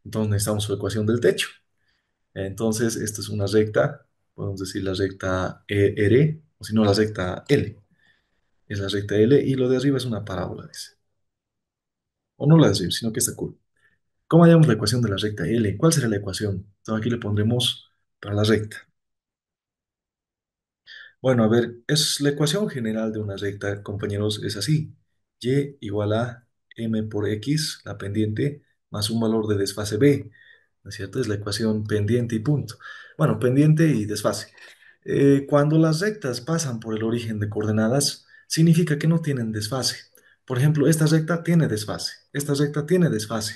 Entonces necesitamos su ecuación del techo. Entonces, esto es una recta, podemos decir la recta R, o si no, la recta L. Es la recta L y lo de arriba es una parábola, dice. O no la de arriba, sino que está cool. ¿Cómo hallamos la ecuación de la recta L? ¿Cuál será la ecuación? Entonces aquí le pondremos para la recta. Bueno, a ver, es la ecuación general de una recta, compañeros, es así. Y igual a m por x, la pendiente, más un valor de desfase b, ¿no es cierto? Es la ecuación pendiente y punto. Bueno, pendiente y desfase. Cuando las rectas pasan por el origen de coordenadas, significa que no tienen desfase. Por ejemplo, esta recta tiene desfase, esta recta tiene desfase,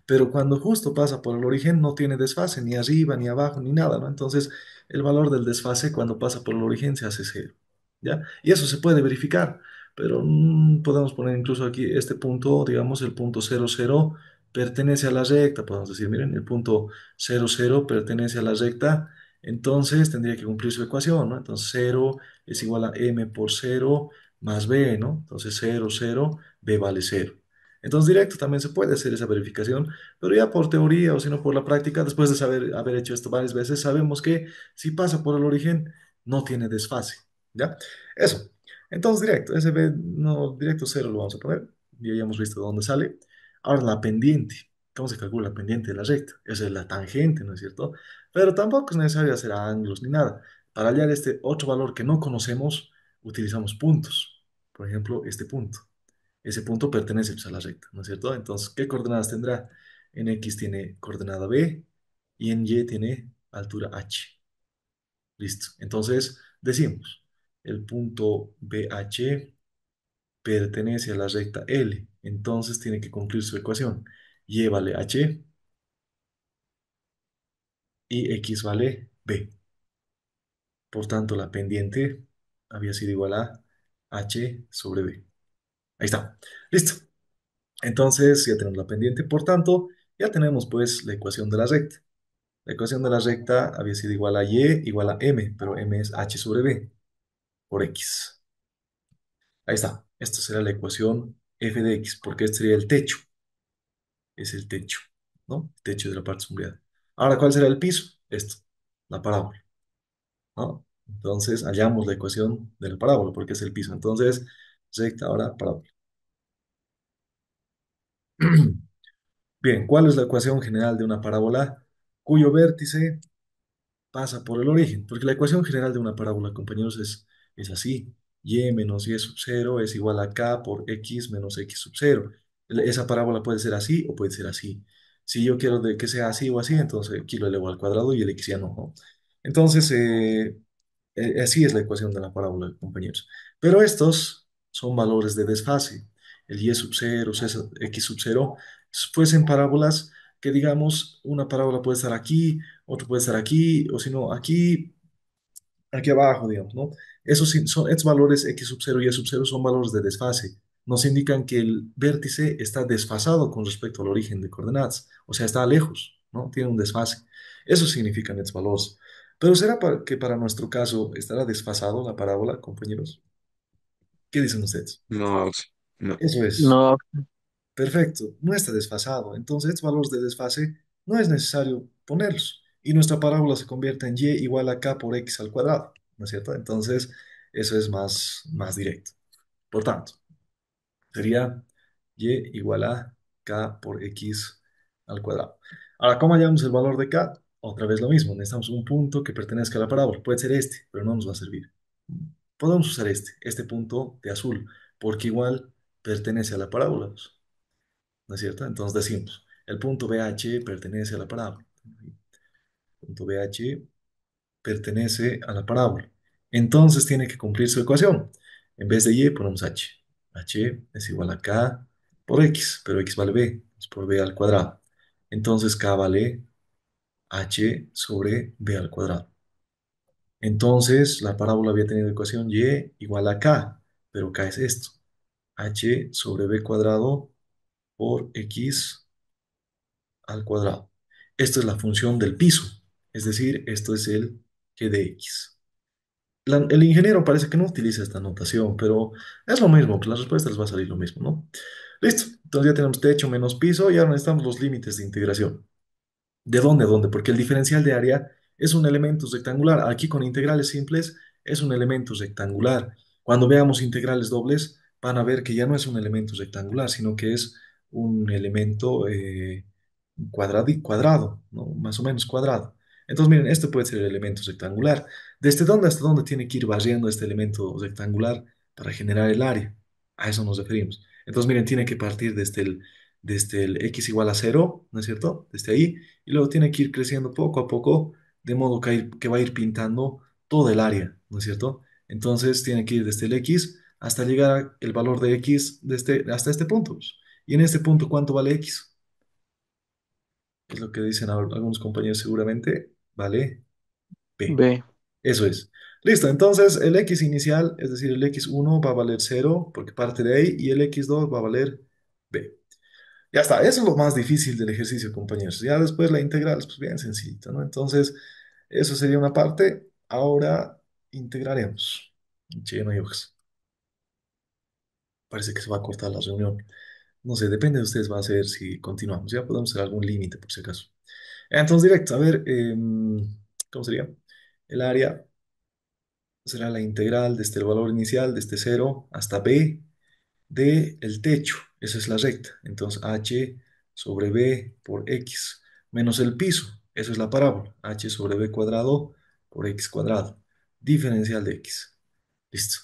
pero cuando justo pasa por el origen no tiene desfase, ni arriba, ni abajo, ni nada, ¿no? Entonces, el valor del desfase cuando pasa por el origen se hace cero, ¿ya? Y eso se puede verificar, pero podemos poner incluso aquí este punto, digamos, el punto 00 pertenece a la recta, podemos decir, miren, el punto 00 pertenece a la recta, entonces tendría que cumplir su ecuación, ¿no? Entonces 0 es igual a m por 0 más b, ¿no? Entonces 0, 0, b vale 0. Entonces directo también se puede hacer esa verificación, pero ya por teoría o si no por la práctica, después de saber haber hecho esto varias veces, sabemos que si pasa por el origen no tiene desfase, ¿ya? Eso. Entonces directo, ese b, no, directo 0 lo vamos a poner, ya hemos visto de dónde sale. Ahora la pendiente. ¿Cómo se calcula la pendiente de la recta? Esa es la tangente, ¿no es cierto? Pero tampoco es necesario hacer ángulos ni nada. Para hallar este otro valor que no conocemos, utilizamos puntos. Por ejemplo, este punto. Ese punto pertenece pues, a la recta, ¿no es cierto? Entonces, ¿qué coordenadas tendrá? En X tiene coordenada B y en Y tiene altura H. Listo. Entonces, decimos, el punto BH pertenece a la recta L. Entonces, tiene que cumplir su ecuación. Y vale H y X vale B. Por tanto, la pendiente había sido igual a H sobre B. Ahí está. Listo. Entonces ya tenemos la pendiente. Por tanto, ya tenemos pues la ecuación de la recta. La ecuación de la recta había sido igual a Y igual a M, pero M es H sobre B por X. Ahí está. Esto será la ecuación f de X, porque este sería el techo. Es el techo, ¿no? El techo de la parte sombreada. Ahora, ¿cuál será el piso? Esto, la parábola. ¿No? Entonces, hallamos la ecuación de la parábola, porque es el piso. Entonces, recta, ahora parábola. Bien, ¿cuál es la ecuación general de una parábola cuyo vértice pasa por el origen? Porque la ecuación general de una parábola, compañeros, es así. Y menos y sub 0 es igual a k por x menos x sub 0. Esa parábola puede ser así o puede ser así. Si yo quiero que sea así o así, entonces aquí lo elevo al cuadrado y el x ya no, ¿no? Entonces, así es la ecuación de la parábola, compañeros. Pero estos son valores de desfase. El y sub 0, x sub 0, fuesen parábolas que digamos, una parábola puede estar aquí, otro puede estar aquí, o si no, aquí, aquí abajo, digamos, ¿no? Estos valores x sub 0 y y sub 0 son valores de desfase. Nos indican que el vértice está desfasado con respecto al origen de coordenadas, o sea, está lejos, ¿no? Tiene un desfase. Eso significan estos valores. Pero ¿será que para nuestro caso estará desfasado la parábola, compañeros? ¿Qué dicen ustedes? No, no. Eso es. No, Perfecto, no está desfasado. Entonces, estos valores de desfase no es necesario ponerlos. Y nuestra parábola se convierte en y igual a k por x al cuadrado, ¿no es cierto? Entonces, eso es más directo. Por tanto, sería y igual a k por x al cuadrado. Ahora, ¿cómo hallamos el valor de k? Otra vez lo mismo, necesitamos un punto que pertenezca a la parábola. Puede ser este, pero no nos va a servir. Podemos usar este punto de azul, porque igual pertenece a la parábola, ¿no es cierto? Entonces decimos, el punto BH pertenece a la parábola. El punto BH pertenece a la parábola. Entonces tiene que cumplir su ecuación. En vez de Y ponemos H. H es igual a K por X, pero X vale B, es por B al cuadrado. Entonces K vale H sobre B al cuadrado. Entonces la parábola había tenido ecuación Y igual a K, pero K es esto. H sobre B cuadrado por X al cuadrado. Esto es la función del piso, es decir, esto es el g de x. El ingeniero parece que no utiliza esta notación, pero es lo mismo, pues la respuesta les va a salir lo mismo, ¿no? Listo, entonces ya tenemos techo menos piso y ahora necesitamos los límites de integración. ¿De dónde a dónde? Porque el diferencial de área es un elemento rectangular. Aquí con integrales simples es un elemento rectangular. Cuando veamos integrales dobles, van a ver que ya no es un elemento rectangular, sino que es un elemento cuadrado y cuadrado, ¿no? Más o menos cuadrado. Entonces, miren, este puede ser el elemento rectangular. ¿Desde dónde hasta dónde tiene que ir barriendo este elemento rectangular para generar el área? A eso nos referimos. Entonces, miren, tiene que partir desde el x igual a cero, ¿no es cierto? Desde ahí, y luego tiene que ir creciendo poco a poco, de modo que va a ir pintando todo el área, ¿no es cierto? Entonces tiene que ir desde el x hasta llegar el valor de x hasta este punto. Y en este punto, ¿cuánto vale x? Es lo que dicen algunos compañeros seguramente, vale p. B. Eso es. Listo, entonces el x inicial, es decir, el x1 va a valer cero porque parte de ahí y el x2 va a valer b. Ya está, eso es lo más difícil del ejercicio, compañeros. Ya después la integral, pues bien sencillito, ¿no? Entonces, eso sería una parte. Ahora integraremos. Che, no hay hojas. Parece que se va a cortar la reunión. No sé, depende de ustedes, va a ser si continuamos. Ya podemos hacer algún límite, por si acaso. Entonces, directo, a ver, ¿cómo sería? El área será la integral desde el valor inicial, desde cero hasta b, de el techo, esa es la recta. Entonces h sobre b por x menos el piso, eso es la parábola. H sobre b cuadrado por x cuadrado. Diferencial de x. Listo.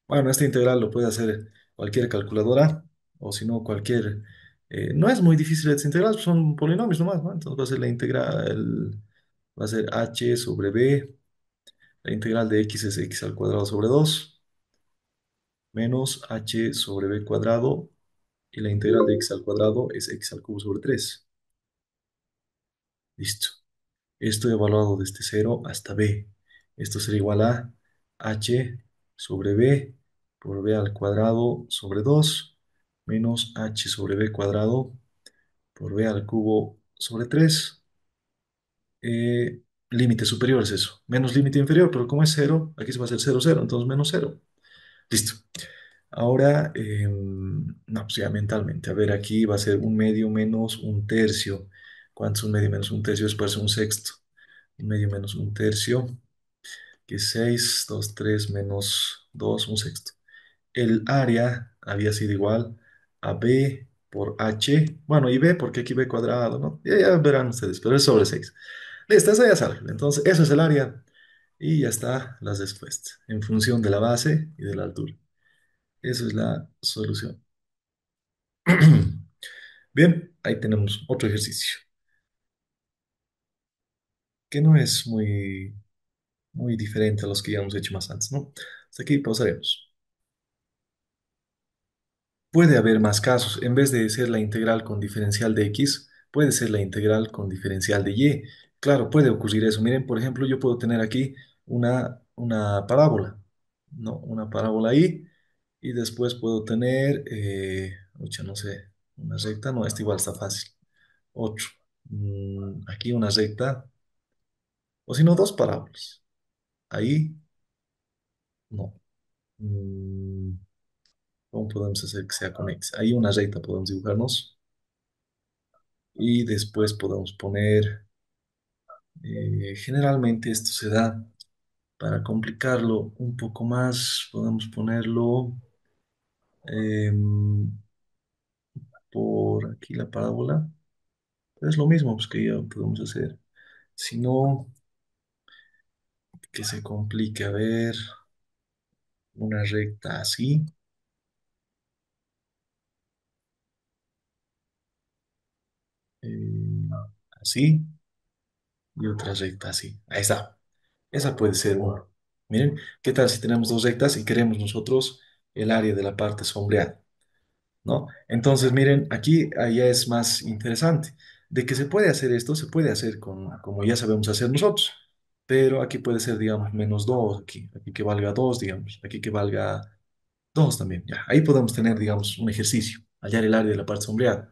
Bueno, esta integral lo puede hacer cualquier calculadora o si no cualquier... no es muy difícil esta integral, son polinomios nomás, ¿no? Entonces va a ser la integral, va a ser h sobre b, la integral de x es x al cuadrado sobre 2 menos h sobre b cuadrado y la integral de x al cuadrado es x al cubo sobre 3. Listo. Esto evaluado desde cero hasta b. Esto será igual a h sobre b por b al cuadrado sobre 2 menos h sobre b cuadrado por b al cubo sobre 3. Límite superior es eso. Menos límite inferior, pero como es cero, aquí se va a hacer cero cero, entonces menos cero. Listo. Ahora, no, pues ya mentalmente. A ver, aquí va a ser un medio menos un tercio. ¿Cuánto es un medio menos un tercio? Después un sexto. Un medio menos un tercio, que es 6, 2, 3 menos 2 un sexto. El área había sido igual a b por h. Bueno, y b porque aquí b cuadrado, ¿no? Ya verán ustedes, pero es sobre 6. Listo, eso ya sale. Entonces, eso es el área. Y ya está las respuestas, en función de la base y de la altura. Esa es la solución. Bien, ahí tenemos otro ejercicio, que no es muy diferente a los que ya hemos hecho más antes, ¿no? Hasta aquí pausaremos. Puede haber más casos. En vez de ser la integral con diferencial de x, puede ser la integral con diferencial de y. Claro, puede ocurrir eso. Miren, por ejemplo, yo puedo tener aquí una parábola, ¿no? Una parábola ahí, y después puedo tener, no sé, una recta, no, esta igual está fácil. Otro. Aquí una recta, o si no, dos parábolas. Ahí, no. Mm, ¿Cómo podemos hacer que sea con x? Ahí una recta podemos dibujarnos y después podemos poner, generalmente esto se da para complicarlo un poco más, podemos ponerlo em, por aquí la parábola. Es lo mismo pues, que ya podemos hacer. Si no, que se complique, a ver, una recta así. eh, así y otra recta así. Ahí está. Esa puede ser uno. Miren, ¿qué tal si tenemos dos rectas y queremos nosotros el área de la parte sombreada? ¿No? Entonces, miren, aquí ya es más interesante. De que se puede hacer esto, se puede hacer como ya sabemos hacer nosotros. Pero aquí puede ser, digamos, menos 2 aquí que valga 2 digamos, aquí que valga 2 también. Ya, ahí podemos tener, digamos, un ejercicio, hallar el área de la parte sombreada.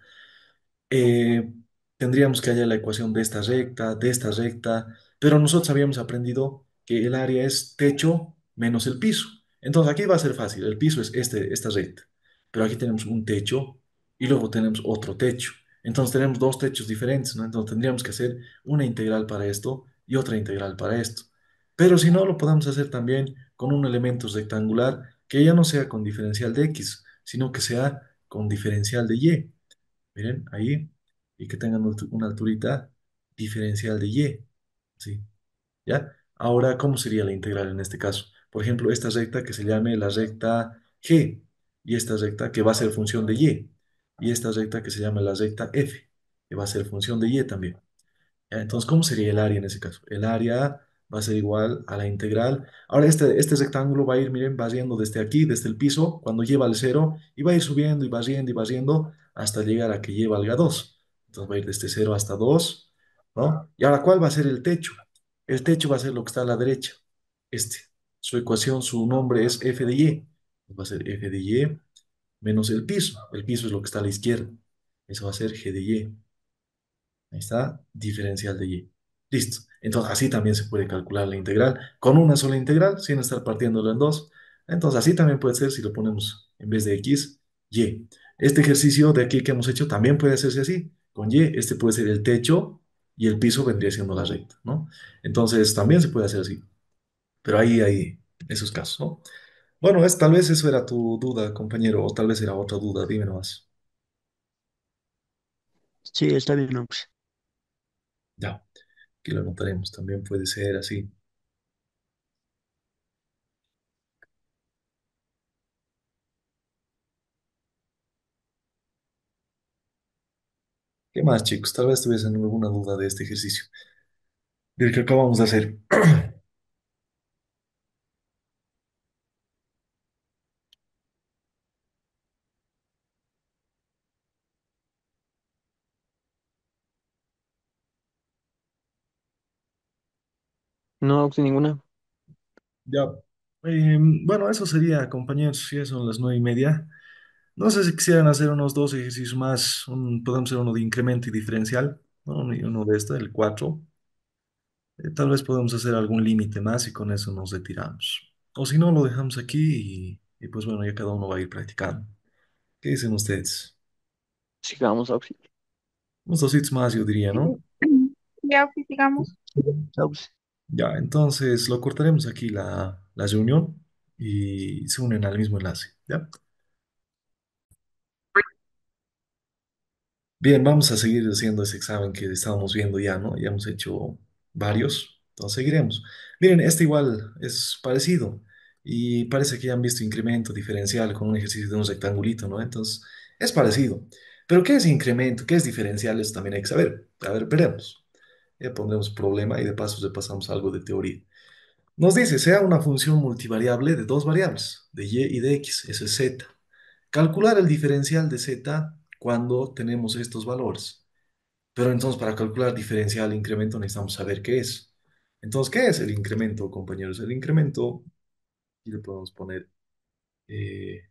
eh, Tendríamos que hallar la ecuación de esta recta, pero nosotros habíamos aprendido que el área es techo menos el piso. Entonces aquí va a ser fácil, el piso es esta recta, pero aquí tenemos un techo y luego tenemos otro techo. Entonces tenemos dos techos diferentes, ¿no? Entonces tendríamos que hacer una integral para esto y otra integral para esto. Pero si no, lo podemos hacer también con un elemento rectangular que ya no sea con diferencial de x, sino que sea con diferencial de y. Miren, ahí, y que tengan una alturita diferencial de y. ¿Sí? ¿Ya? Ahora, ¿cómo sería la integral en este caso? Por ejemplo, esta recta que se llame la recta g y esta recta que va a ser función de y. y esta recta que se llama la recta f, que va a ser función de y también. ¿Ya? Entonces, ¿cómo sería el área en ese caso? El área va a ser igual a la integral. Ahora, este rectángulo va a ir, miren, barriendo desde aquí, desde el piso, cuando lleva al cero, y va a ir subiendo y barriendo hasta llegar a que lleva al dos. Entonces va a ir desde cero hasta 2, ¿no? Y ahora, ¿cuál va a ser el techo? El techo va a ser lo que está a la derecha. Este. Su ecuación, su nombre es f de y. Va a ser f de y menos el piso. El piso es lo que está a la izquierda. Eso va a ser g de y. Ahí está, diferencial de y. Listo. Entonces, así también se puede calcular la integral con una sola integral, sin estar partiéndolo en dos. Entonces, así también puede ser si lo ponemos en vez de x, y. Este ejercicio de aquí que hemos hecho también puede hacerse así. Con y, este puede ser el techo y el piso vendría siendo la recta, ¿no? Entonces, también se puede hacer así. Pero ahí hay esos casos, ¿no? Bueno, tal vez eso era tu duda, compañero, o tal vez era otra duda, dime nomás. Sí, está bien, no, pues. Ya, aquí lo anotaremos, también puede ser así. ¿Qué más, chicos? Tal vez tuviesen alguna duda de este ejercicio, del que acabamos de hacer. No, sin ninguna. Ya. Bueno, eso sería, compañeros, ya son las 9:30. No sé si quisieran hacer unos dos ejercicios más. Podemos hacer uno de incremento y diferencial, ¿no? Y uno de este, el 4. Tal vez podemos hacer algún límite más y con eso nos retiramos. O si no, lo dejamos aquí y pues bueno, ya cada uno va a ir practicando. ¿Qué dicen ustedes? Sigamos, auxilio. Unos dositos más, yo diría, Sí. ¿no? Ya, pues, digamos. Chao, pues. Ya, entonces lo cortaremos aquí la reunión y se unen al mismo enlace. ¿Ya? Bien, vamos a seguir haciendo ese examen que estábamos viendo ya, ¿no? Ya hemos hecho varios, entonces seguiremos. Miren, este igual es parecido y parece que ya han visto incremento diferencial con un ejercicio de un rectangulito, ¿no? Entonces, es parecido. Pero ¿qué es incremento? ¿Qué es diferencial? Eso también hay que saber. A ver, veremos. Ya pondremos problema y de paso repasamos algo de teoría. Nos dice, sea una función multivariable de dos variables, de y y de x, eso es z. Calcular el diferencial de z cuando tenemos estos valores. Pero entonces para calcular diferencial e incremento necesitamos saber qué es. Entonces, ¿qué es el incremento, compañeros? El incremento, y le podemos poner, eh,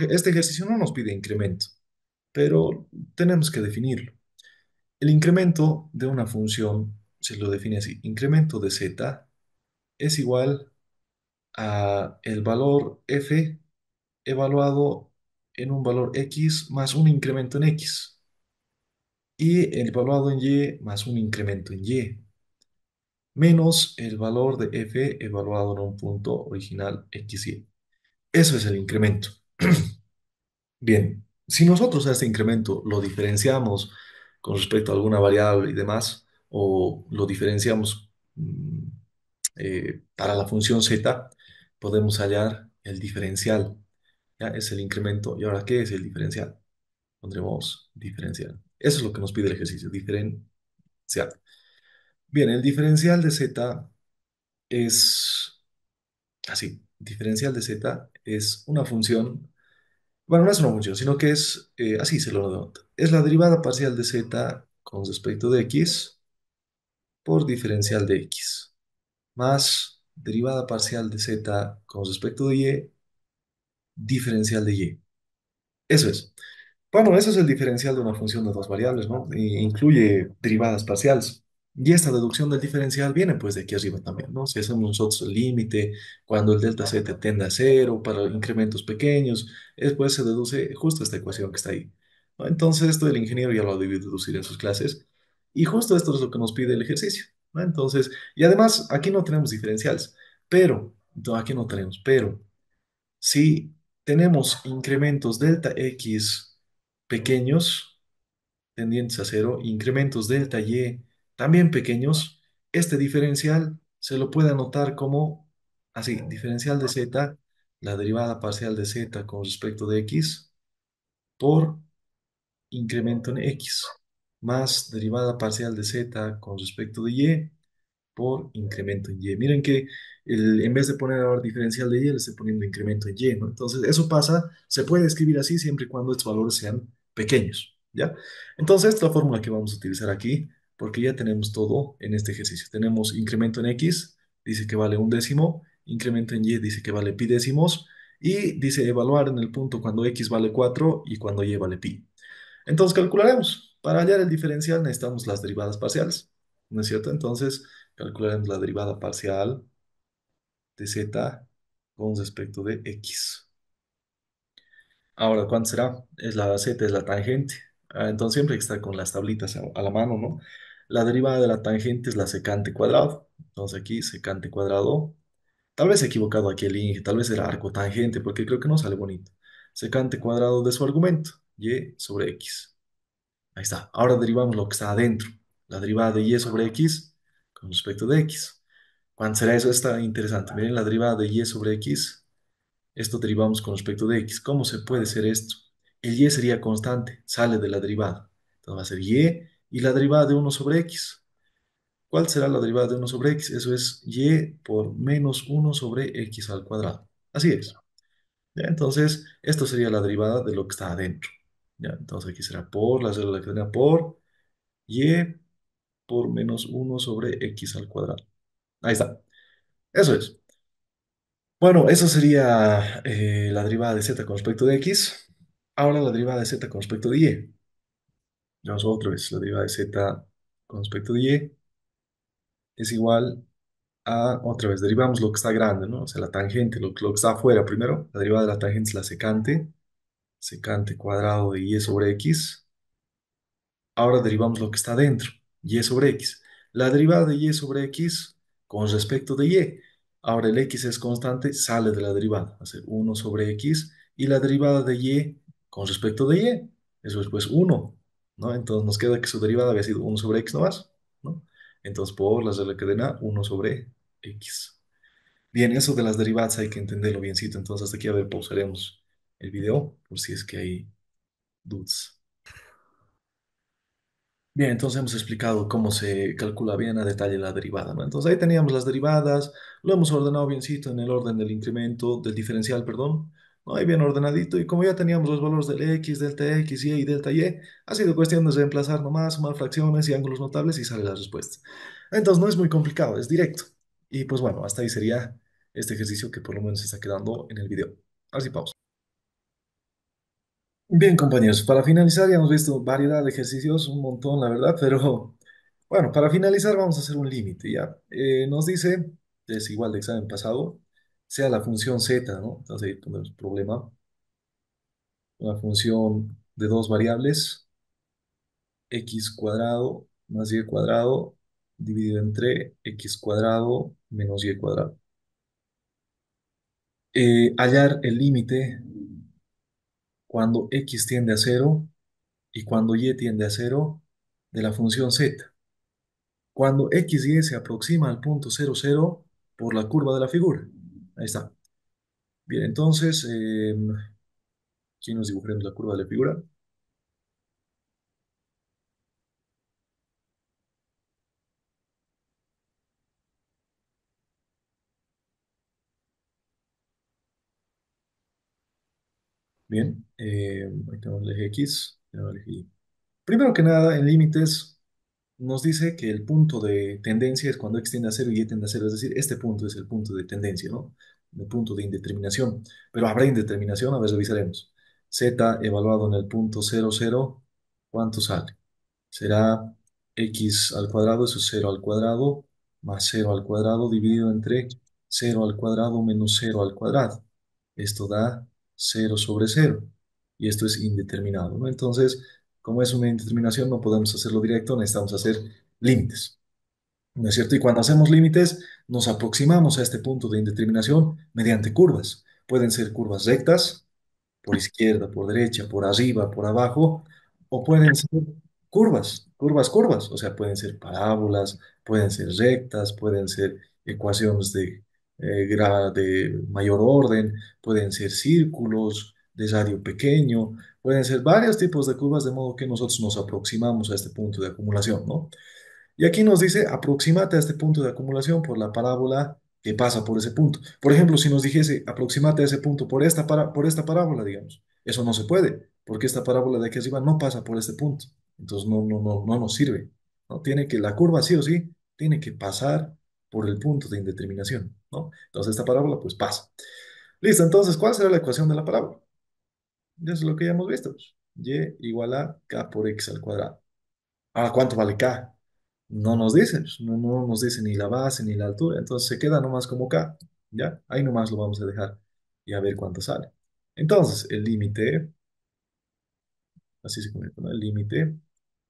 este ejercicio no nos pide incremento, pero tenemos que definirlo. El incremento de una función se lo define así. Incremento de z es igual a el valor f evaluado en un valor x más un incremento en x y el evaluado en y más un incremento en y menos el valor de f evaluado en un punto original x y. Eso es el incremento. Bien, si nosotros a este incremento lo diferenciamos con respecto a alguna variable y demás, o lo diferenciamos para la función z, podemos hallar el diferencial. ¿Ya? Es el incremento. ¿Y ahora qué es el diferencial? Pondremos diferencial. Eso es lo que nos pide el ejercicio, diferencial. Bien, el diferencial de z es así. Diferencial de z es una función, bueno, no es una función, sino que es, así se lo denota. Es la derivada parcial de z con respecto de x por diferencial de x, más derivada parcial de z con respecto de y, diferencial de y. Eso es. Bueno, eso es el diferencial de una función de dos variables, ¿no? Incluye derivadas parciales. Y esta deducción del diferencial viene pues de aquí arriba también, ¿no? Si hacemos nosotros el límite, cuando el delta z tiende a cero para incrementos pequeños, después se deduce justo esta ecuación que está ahí, ¿no? Entonces esto el ingeniero ya lo ha debido deducir en sus clases. Y justo esto es lo que nos pide el ejercicio, ¿no? Entonces, y además aquí no tenemos diferenciales, pero, no, aquí no tenemos, pero si tenemos incrementos delta x pequeños, tendientes a cero, incrementos delta y también pequeños, este diferencial se lo puede anotar como así, diferencial de z, la derivada parcial de z con respecto de x, por incremento en x más derivada parcial de z con respecto de y por incremento en y. Miren que en vez de poner ahora diferencial de y, le estoy poniendo incremento en y, ¿no? Entonces, eso pasa, se puede escribir así siempre y cuando estos valores sean pequeños, ¿ya? Entonces, esta es la fórmula que vamos a utilizar aquí, porque ya tenemos todo en este ejercicio. Tenemos incremento en x, dice que vale un décimo, incremento en y dice que vale pi décimos, y dice evaluar en el punto cuando x vale 4 y cuando y vale pi. Entonces calcularemos. Para hallar el diferencial necesitamos las derivadas parciales, ¿no es cierto? Entonces calcularemos la derivada parcial de z con respecto de x. Ahora, ¿cuánto será? Es la z, es la tangente. Entonces siempre hay que estar con las tablitas a la mano, ¿no? La derivada de la tangente es la secante cuadrado. Entonces aquí secante cuadrado. Tal vez he equivocado aquí el inge, tal vez era arco tangente, porque creo que no sale bonito. Secante cuadrado de su argumento, y sobre x. Ahí está. Ahora derivamos lo que está adentro. La derivada de y sobre x con respecto de x. ¿Cuánto será eso? Está interesante. Miren la derivada de y sobre x. Esto derivamos con respecto de x. ¿Cómo se puede hacer esto? El y sería constante, sale de la derivada. Entonces va a ser y la derivada de uno sobre x. ¿Cuál será la derivada de uno sobre x? Eso es y por menos uno sobre x al cuadrado. Así es. ¿Ya? Entonces, esto sería la derivada de lo que está adentro. ¿Ya? Entonces aquí será por, la célula que tenía por y por menos uno sobre x al cuadrado. Ahí está. Eso es. Bueno, eso sería la derivada de z con respecto de x. Ahora la derivada de z con respecto de y. Vamos otra vez. La derivada de z con respecto de y es igual a, otra vez, derivamos lo que está grande, ¿no? O sea, la tangente, lo que está afuera primero. La derivada de la tangente es la secante. Secante cuadrado de y sobre x. Ahora derivamos lo que está dentro, y sobre x. La derivada de y sobre x con respecto de y. Ahora el x es constante, sale de la derivada, va a ser 1 sobre x, y la derivada de y con respecto de y, eso es pues 1, ¿no? Entonces nos queda que su derivada había sido 1 sobre x nomás, ¿no? Entonces por la regla cadena 1 sobre x. Bien, eso de las derivadas hay que entenderlo biencito, entonces hasta aquí a ver, pausaremos el video por si es que hay dudas. Bien, entonces hemos explicado cómo se calcula bien a detalle la derivada, ¿no? Entonces ahí teníamos las derivadas, lo hemos ordenado biencito en el orden del incremento, del diferencial, perdón, ¿no? Ahí bien ordenadito, y como ya teníamos los valores del x, delta x, y delta y, ha sido cuestión de reemplazar nomás, sumar fracciones y ángulos notables y sale la respuesta. Entonces no es muy complicado, es directo. Y pues bueno, hasta ahí sería este ejercicio que por lo menos se está quedando en el video. Así pausa. Bien, compañeros, para finalizar ya hemos visto variedad de ejercicios, un montón, la verdad, pero bueno, para finalizar vamos a hacer un límite, ¿ya? Nos dice, es igual de examen pasado, sea la función z, ¿no? Entonces ahí ponemos problema, una función de dos variables, x cuadrado más y cuadrado, dividido entre x cuadrado menos y cuadrado. Hallar el límite cuando x tiende a cero y cuando y tiende a cero de la función z. Cuando x y se aproxima al punto cero cero por la curva de la figura. Ahí está. Bien, entonces, aquí nos dibujaremos la curva de la figura. Bien, ahí tenemos el eje X, tenemos el eje Y. Primero que nada, en límites, nos dice que el punto de tendencia es cuando x tiende a cero y y tiende a cero, es decir, este punto es el punto de tendencia, ¿no? El punto de indeterminación. Pero habrá indeterminación, a ver, revisaremos. Z evaluado en el punto cero cero, ¿cuánto sale? Será x al cuadrado, eso es 0 al cuadrado, más 0 al cuadrado dividido entre 0 al cuadrado menos 0 al cuadrado. Esto da 0 sobre 0. Y esto es indeterminado, ¿no? Entonces, como es una indeterminación, no podemos hacerlo directo, necesitamos hacer límites, ¿no es cierto? Y cuando hacemos límites, nos aproximamos a este punto de indeterminación mediante curvas. Pueden ser curvas rectas, por izquierda, por derecha, por arriba, por abajo, o pueden ser curvas, o sea, pueden ser parábolas, pueden ser rectas, pueden ser ecuaciones de mayor orden, pueden ser círculos de radio pequeño, Pueden ser varios tipos de curvas, de modo que nosotros nos aproximamos a este punto de acumulación, ¿no? Y aquí nos dice, aproximate a este punto de acumulación por la parábola que pasa por ese punto. Por ejemplo, si nos dijese, aproximate a ese punto por esta parábola, digamos, eso no se puede, porque esta parábola de aquí arriba no pasa por este punto. Entonces no nos sirve, ¿no? Tiene que, la curva sí o sí, tiene que pasar por el punto de indeterminación, ¿no? Entonces esta parábola pues pasa. Listo, entonces, ¿cuál será la ecuación de la parábola? Eso es lo que ya hemos visto, pues. Y igual a k por x al cuadrado. Ahora, ¿cuánto vale K? No nos dice, pues, no nos dice ni la base ni la altura, entonces se queda nomás como K, ¿ya? Ahí nomás lo vamos a dejar y a ver cuánto sale. Entonces, el límite, así se convierte, ¿no? El límite,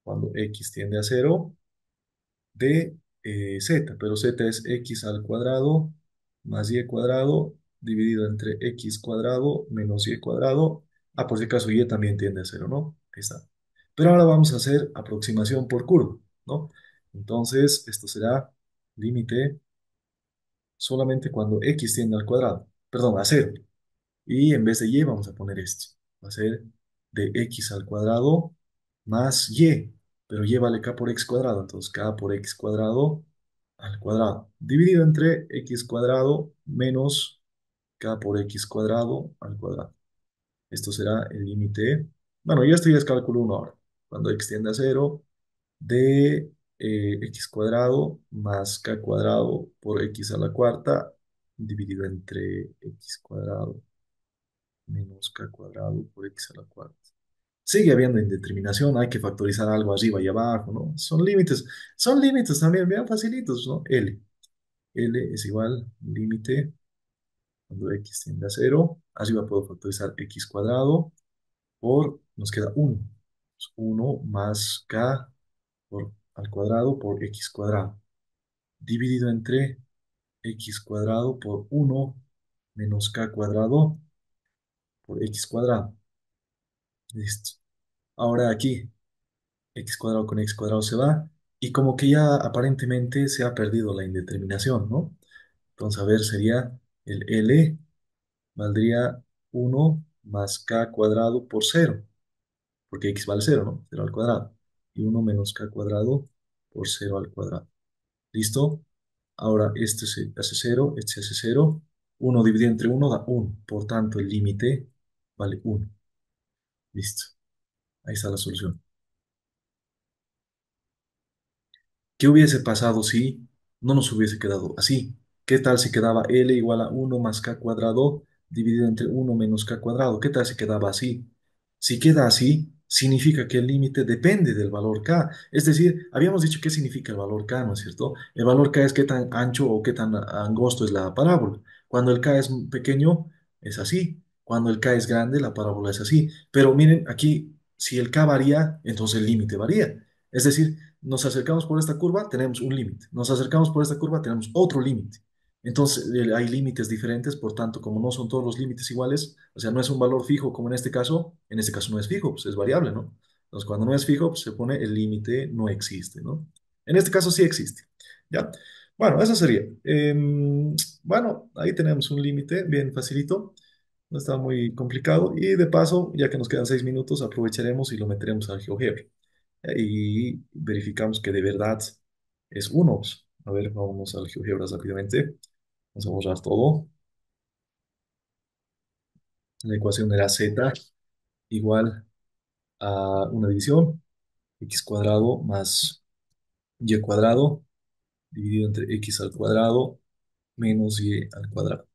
cuando X tiende a cero, de Z, pero Z es X al cuadrado más Y cuadrado dividido entre X cuadrado menos Y cuadrado. Ah, por si acaso Y también tiende a cero, ¿no? Ahí está. Pero ahora vamos a hacer aproximación por curva, ¿no? Entonces, esto será límite solamente cuando X tiende al cuadrado, perdón, a cero. Y en vez de y vamos a poner esto. Va a ser de x al cuadrado más y. Pero y vale k por x cuadrado. Entonces k por x cuadrado al cuadrado. Dividido entre x cuadrado menos k por x cuadrado al cuadrado. Esto será el límite. Bueno, ya esto ya es cálculo 1 ahora. Cuando x tiende a cero de x cuadrado más k cuadrado por x a la cuarta dividido entre x cuadrado menos k cuadrado por x a la cuarta. Sigue habiendo indeterminación, hay que factorizar algo arriba y abajo, ¿no? Son límites también, bien facilitos, ¿no? L es igual límite cuando x tiende a cero, arriba puedo factorizar x cuadrado por, nos queda 1, 1 más k al cuadrado por x cuadrado, dividido entre x cuadrado por 1 menos k cuadrado por x cuadrado. Listo. Ahora aquí, x cuadrado con x cuadrado se va, y como que ya aparentemente se ha perdido la indeterminación, ¿no? Entonces, a ver, sería el L valdría 1 más k cuadrado por cero, porque x vale cero, ¿no? Cero al cuadrado. Y 1 menos k cuadrado por cero al cuadrado. ¿Listo? Ahora, este se hace cero, este se hace cero. 1 dividido entre uno da 1. Por tanto, el límite vale 1. Listo. Ahí está la solución. ¿Qué hubiese pasado si no nos hubiese quedado así? ¿Qué tal si quedaba L igual a 1 más K cuadrado dividido entre 1 menos K cuadrado? ¿Qué tal si quedaba así? Si queda así, significa que el límite depende del valor K. Es decir, habíamos dicho qué significa el valor K, ¿no es cierto? El valor K es qué tan ancho o qué tan angosto es la parábola. Cuando el K es pequeño, es así. Cuando el K es grande, la parábola es así. Pero miren, aquí, si el K varía, entonces el límite varía. Es decir, nos acercamos por esta curva, tenemos un límite. Nos acercamos por esta curva, tenemos otro límite. Entonces, hay límites diferentes, por tanto, como no son todos los límites iguales, o sea, no es un valor fijo como en este caso no es fijo, pues es variable, ¿no? Entonces, cuando no es fijo, pues se pone el límite no existe, ¿no? En este caso sí existe, ¿ya? Bueno, eso sería. Bueno, ahí tenemos un límite bien facilito, no está muy complicado, y de paso, ya que nos quedan 6 minutos, aprovecharemos y lo meteremos al GeoGebra y verificamos que de verdad es uno. A ver, vamos al GeoGebra rápidamente. Vamos a borrar todo. La ecuación era z igual a una división, x cuadrado más y cuadrado dividido entre x al cuadrado menos y al cuadrado.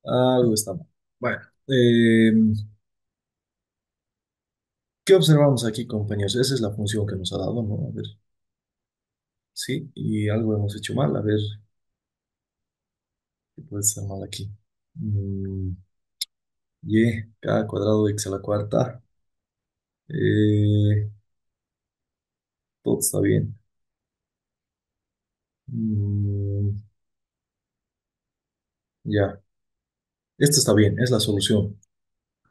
Algo está mal. Bueno, ¿qué observamos aquí, compañeros? Esa es la función que nos ha dado, ¿no? A ver, sí, y algo hemos hecho mal. A ver, ¿qué puede estar mal aquí? Mm, Y, k cuadrado de x a la cuarta. Eh, todo está bien. Mm, ya, esto está bien, es la solución.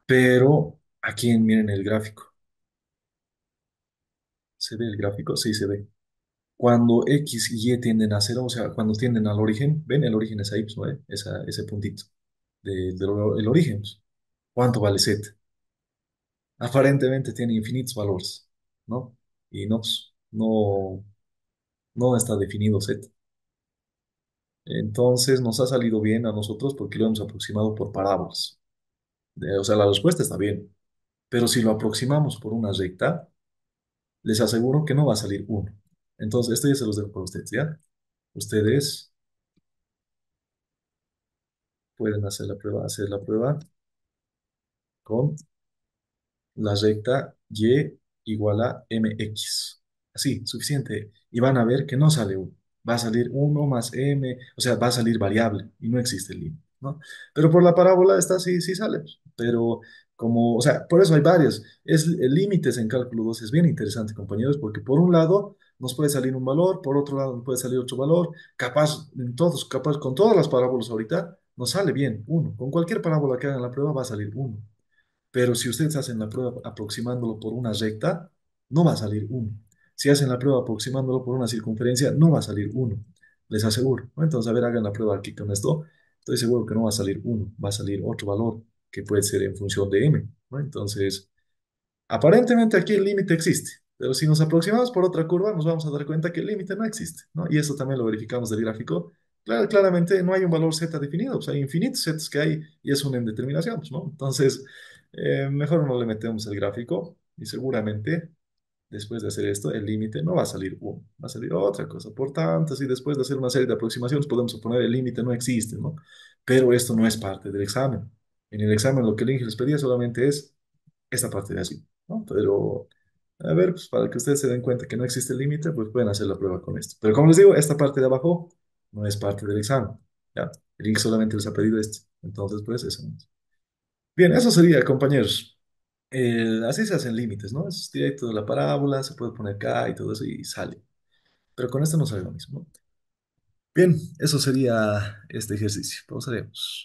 Pero aquí miren el gráfico. ¿Se ve el gráfico? Sí, se ve. Cuando x y y tienden a cero, o sea, cuando tienden al origen, ¿ven? El origen es ahí, pues, ¿no ve? Ese puntito del origen, pues. ¿Cuánto vale z? Aparentemente tiene infinitos valores, ¿no? Y no, pues, no está definido Z. Entonces nos ha salido bien a nosotros porque lo hemos aproximado por parábolas. O sea, la respuesta está bien, pero si lo aproximamos por una recta, les aseguro que no va a salir uno. Entonces, esto ya se los dejo para ustedes, ¿ya? Ustedes pueden hacer la prueba con la recta y igual a mx. Así, suficiente. Y van a ver que no sale uno. Va a salir uno más m, o sea, va a salir variable y no existe el límite, ¿no? Pero por la parábola esta sí, sí sale. Pero como, o sea, por eso hay varios. El límites en cálculo 2 es bien interesante, compañeros, porque por un lado nos puede salir un valor, por otro lado nos puede salir otro valor. Capaz, con todas las parábolas ahorita, nos sale bien uno. Con cualquier parábola que hagan la prueba va a salir uno. Pero si ustedes hacen la prueba aproximándolo por una recta, no va a salir uno. Si hacen la prueba aproximándolo por una circunferencia, no va a salir uno. Les aseguro, ¿no? Entonces, a ver, hagan la prueba aquí con esto. Estoy seguro que no va a salir uno, va a salir otro valor que puede ser en función de m, ¿no? Entonces, aparentemente aquí el límite existe, pero si nos aproximamos por otra curva, nos vamos a dar cuenta que el límite no existe, ¿no? Y eso también lo verificamos del gráfico. Claro, claramente no hay un valor z definido, pues hay infinitos z's que hay y es una indeterminación, pues, ¿no? Entonces, mejor no le metemos el gráfico y seguramente después de hacer esto, el límite no va a salir uno, va a salir otra cosa. Por tanto, si después de hacer una serie de aproximaciones podemos suponer el límite no existe, ¿no? Pero esto no es parte del examen. En el examen lo que el Inge les pedía solamente es esta parte de así, ¿no? Pero, a ver, pues para que ustedes se den cuenta que no existe el límite, pues pueden hacer la prueba con esto. Pero como les digo, esta parte de abajo no es parte del examen, ¿ya? El Inge solamente les ha pedido esto. Entonces, pues eso. Bien, eso sería, compañeros. Así se hacen límites, ¿no? Es directo de la parábola, se puede poner acá y todo eso y sale. Pero con esto no sale lo mismo, ¿no? Bien, eso sería este ejercicio. Pausaremos.